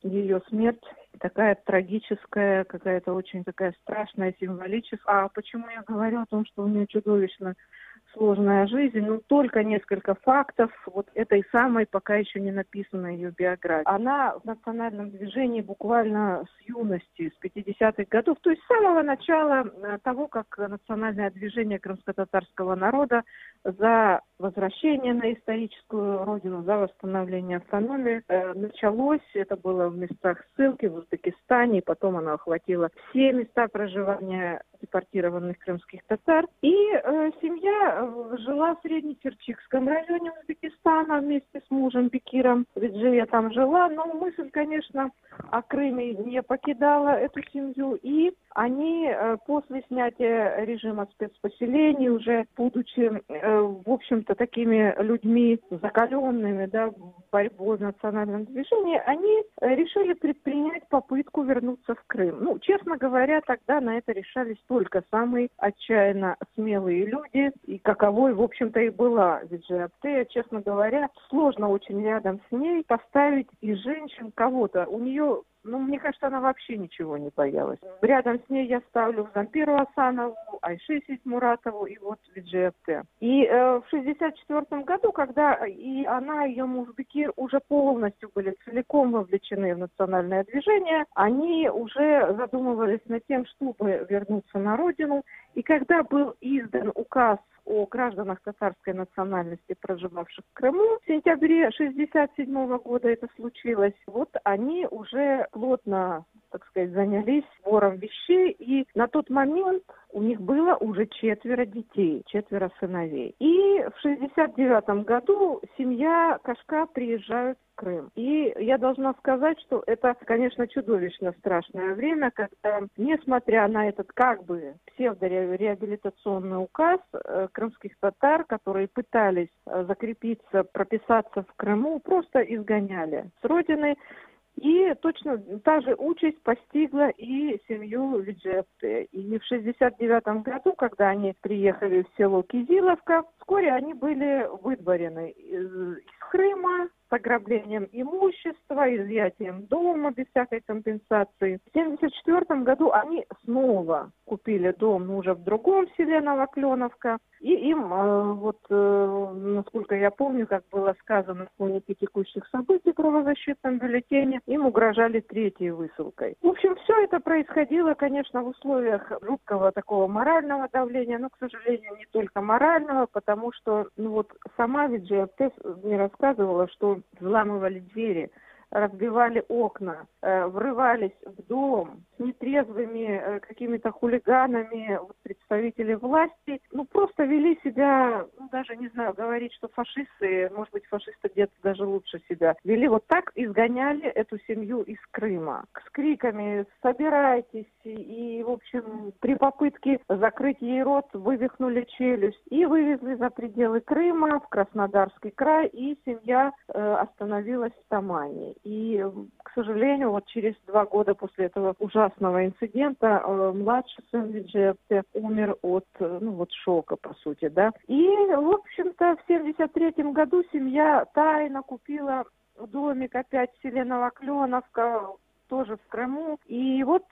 Ее смерть такая трагическая, какая-то очень такая страшная, символическая. А почему я говорю о том, что у нее чудовищно сложная жизнь? Ну, только несколько фактов вот этой самой пока еще не написанной ее биографии. Она в национальном движении буквально с юности, с 50-х годов, то есть с самого начала того, как национальное движение крымско-татарского народа за возвращение на историческую родину, за восстановление автономии началось. Это было в местах ссылки в Узбекистане, и потом оно охватило все места проживания депортированных крымских татар. И семья жила в Среднечерчикском районе Узбекистана вместе с мужем Бекиром. Виджия там жила, но мысль, конечно, о Крыме не покидала эту семью. И они после снятия режима спецпоселений, уже будучи, в общем-то, такими людьми закаленными, да, борьбой в национальном движении, они решили предпринять попытку вернуться в Крым. Ну, честно говоря, тогда на это решались только самые отчаянно смелые люди, и каковой, в общем-то, и была Виджия Апте. Честно говоря, сложно очень рядом с ней поставить из женщин кого-то. У нее, ну, мне кажется, она вообще ничего не боялась. Рядом с ней я ставлю Зампиру Асанову, Айши Сисмуратову и вот Виджия Апте. И в 1964 году, когда и она, и ее муж Бекир уже полностью были целиком вовлечены в национальное движение, они уже задумывались над тем, чтобы вернуться на родину. И когда был издан указ о гражданах татарской национальности, проживавших в Крыму, в сентябре 1967 года это случилось, вот они уже плотно, так сказать, занялись сбором вещей, и на тот момент у них было уже 4 детей, 4 сыновей. И в 1969 году семья Кашка приезжает в Крым. И я должна сказать, что это, конечно, чудовищно страшное время, когда, несмотря на этот как бы псевдореабилитационный указ, крымских татар, которые пытались закрепиться, прописаться в Крыму, просто изгоняли с родины. И точно та же участь постигла и семью Виджия Апте. И в 1969 году, когда они приехали в село Кизиловка, вскоре они были выдворены из Крыма с ограблением имущества, изъятием дома без всякой компенсации. В 1974 году они снова купили дом, но уже в другом селе Новокленовка. И им, насколько я помню, как было сказано в хронике текущих событий в правозащитном бюллетене, им угрожали 3-й высылкой. В общем, все это происходило, конечно, в условиях жуткого такого морального давления, но, к сожалению, не только морального, потому что сама Виджия Апте мне рассказывала, что взламывали двери, разбивали окна, врывались в дом с нетрезвыми какими-то хулиганами, представители власти, просто вели себя даже не знаю, говорить, что фашисты, может быть, фашисты где-то даже лучше себя вели. Вот так изгоняли эту семью из Крыма. С криками «собирайтесь!» и, в общем, при попытке закрыть ей рот вывихнули челюсть и вывезли за пределы Крыма в Краснодарский край, и семья остановилась в Тамане. И, к сожалению, вот через 2 года после этого ужасного инцидента младший сын Виджепте умер от шока, по сути, да. И, в общем-то, в 1973 году семья тайно купила домик опять в селе Новокленовка, тоже в Крыму. И вот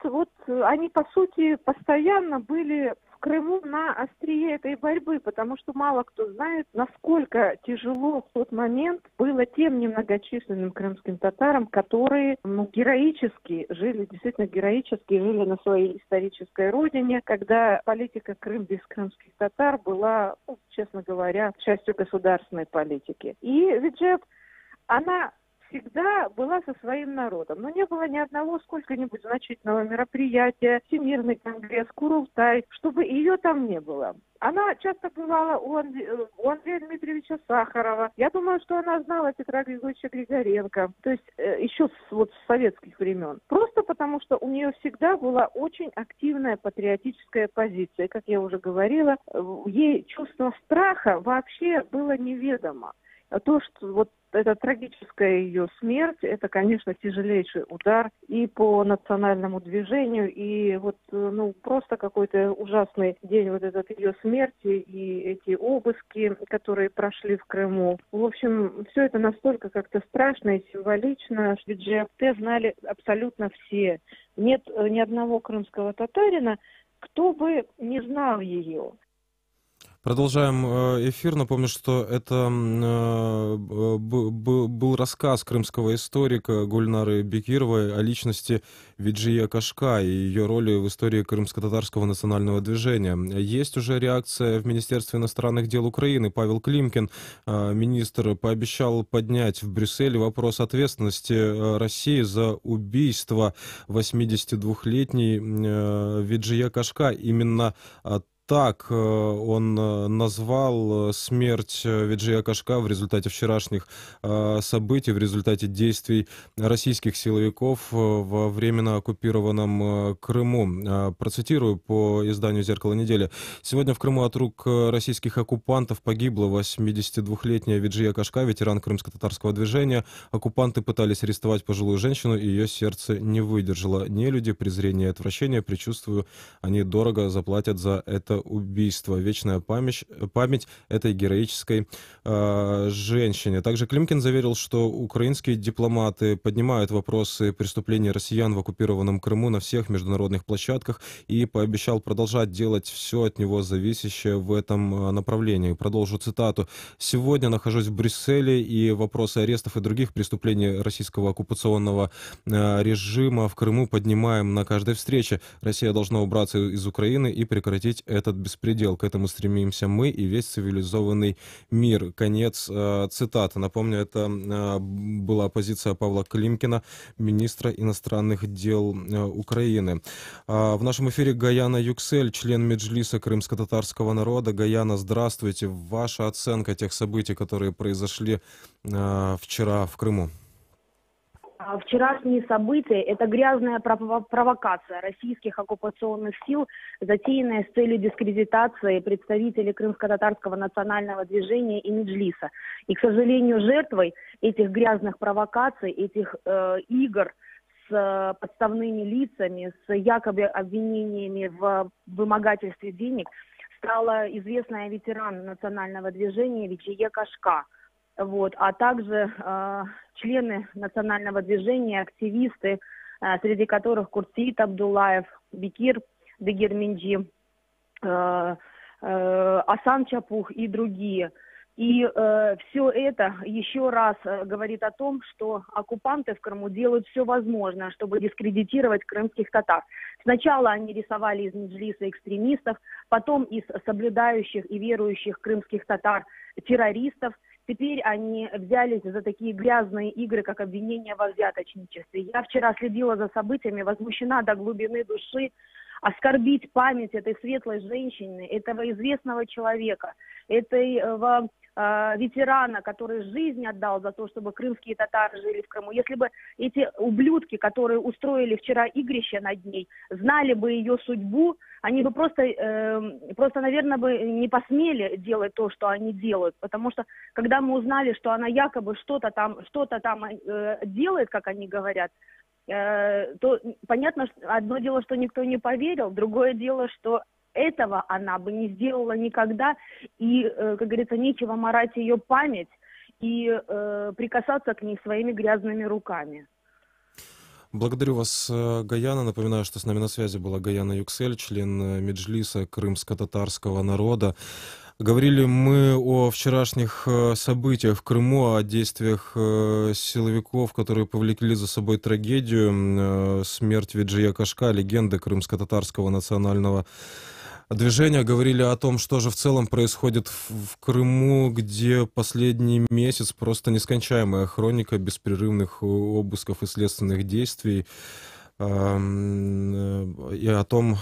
они, по сути, постоянно были в Крыму на острие этой борьбы, потому что мало кто знает, насколько тяжело в тот момент было тем немногочисленным крымским татарам, которые героически жили, действительно героически жили на своей исторической родине, когда политика Крым без крымских татар была, честно говоря, частью государственной политики. И Виджеп, она всегда была со своим народом. Но не было ни одного сколько-нибудь значительного мероприятия, Всемирный конгресс, Курултай, чтобы ее там не было. Она часто бывала у Андрея Дмитриевича Сахарова. Я думаю, что она знала Петра Григорьевича Григоренко, то есть еще с советских времен. Просто потому, что у нее всегда была очень активная патриотическая позиция. Как я уже говорила, ей чувство страха вообще было неведомо. То, что вот эта трагическая ее смерть, это, конечно, тяжелейший удар и по национальному движению, и вот, просто какой-то ужасный день вот этот ее смерти и эти обыски, которые прошли в Крыму. В общем, все это настолько как-то страшно и символично, что Виджепте знали абсолютно все. Нет ни одного крымского татарина, кто бы не знал ее. Продолжаем эфир. Напомню, что это был рассказ крымского историка Гульнары Бекировой о личности Виджия Кашка и ее роли в истории крымско-татарского национального движения. Есть уже реакция в Министерстве иностранных дел Украины. Павел Климкин, министр, пообещал поднять в Брюсселе вопрос ответственности России за убийство 82-летней Виджия Кашка. Именно так он назвал смерть Виджия Кашка в результате вчерашних событий, в результате действий российских силовиков во временно оккупированном Крыму. Процитирую по изданию «Зеркало недели». Сегодня в Крыму от рук российских оккупантов погибла 82-летняя Виджия Кашка, ветеран крымско-татарского движения. Оккупанты пытались арестовать пожилую женщину, и ее сердце не выдержало. Нелюди, презрение и отвращение, предчувствую, они дорого заплатят за это убийство. Вечная память этой героической женщине. Также Климкин заверил, что украинские дипломаты поднимают вопросы преступлений россиян в оккупированном Крыму на всех международных площадках и пообещал продолжать делать все от него зависящее в этом направлении. Продолжу цитату. «Сегодня нахожусь в Брюсселе, и вопросы арестов и других преступлений российского оккупационного режима в Крыму поднимаем на каждой встрече. Россия должна убраться из Украины и прекратить этот беспредел. К этому стремимся мы и весь цивилизованный мир». Конец цитаты. Напомню, это была позиция Павла Климкина, министра иностранных дел Украины. В нашем эфире Гаяна Юксель, член Меджлиса крымско-татарского народа. Гаяна, здравствуйте. Ваша оценка тех событий, которые произошли вчера в Крыму? Вчерашние события – это грязная провокация российских оккупационных сил, затеянная с целью дискредитации представителей крымско-татарского национального движения и Меджлиса. И, к сожалению, жертвой этих грязных провокаций, этих игр с подставными лицами, с якобы обвинениями в вымогательстве денег стала известная ветеран национального движения Виджия Кашка. А также члены национального движения, активисты, среди которых Курсиит Абдуллаев, Бекир Дегерменджи, Асан Чапух и другие. И все это еще раз говорит о том, что оккупанты в Крыму делают все возможное, чтобы дискредитировать крымских татар. Сначала они рисовали из Меджлиса экстремистов, потом из соблюдающих и верующих крымских татар террористов. Теперь они взялись за такие грязные игры, как обвинение во взяточничестве. Я вчера следила за событиями, возмущена до глубины души оскорбить память этой светлой женщины, этого известного человека, этого ветерана, который жизнь отдал за то, чтобы крымские татары жили в Крыму. Если бы эти ублюдки, которые устроили вчера игрище над ней, знали бы ее судьбу, они бы просто, наверное, бы не посмели делать то, что они делают. Потому что, когда мы узнали, что она якобы что-то там делает, как они говорят, то понятно, что одно дело, что никто не поверил, другое дело, что этого она бы не сделала никогда, и, как говорится, нечего марать ее память и прикасаться к ней своими грязными руками. Благодарю вас, Гаяна. Напоминаю, что с нами на связи была Гаяна Юксель, член Меджлиса крымско-татарского народа. Говорили мы о вчерашних событиях в Крыму, о действиях силовиков, которые повлекли за собой трагедию, смерть Виджия Кашка, легенды крымско-татарского национального движения. Говорили о том, что же в целом происходит в Крыму, где последний месяц просто нескончаемая хроника беспрерывных обысков и следственных действий. И о том,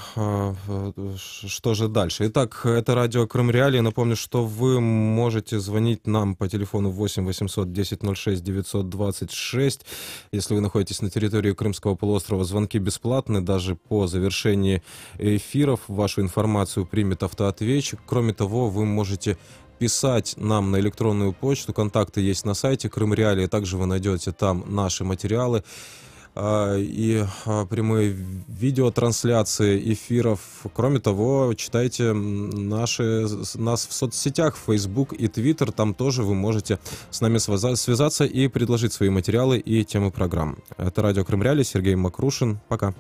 что же дальше. Итак, это радио Крым Реалии. Напомню, что вы можете звонить нам по телефону 8 800 1006 926. Если вы находитесь на территории Крымского полуострова, звонки бесплатны. Даже по завершении эфиров вашу информацию примет автоответчик. Кроме того, вы можете писать нам на электронную почту. Контакты есть на сайте Крым Реалии. Также вы найдете там наши материалы и прямые видеотрансляции эфиров. Кроме того, читайте нас в соцсетях, Facebook и Twitter. Там тоже вы можете с нами связаться и предложить свои материалы и темы программ. Это радио Крым Реалии, Сергей Макрушин. Пока.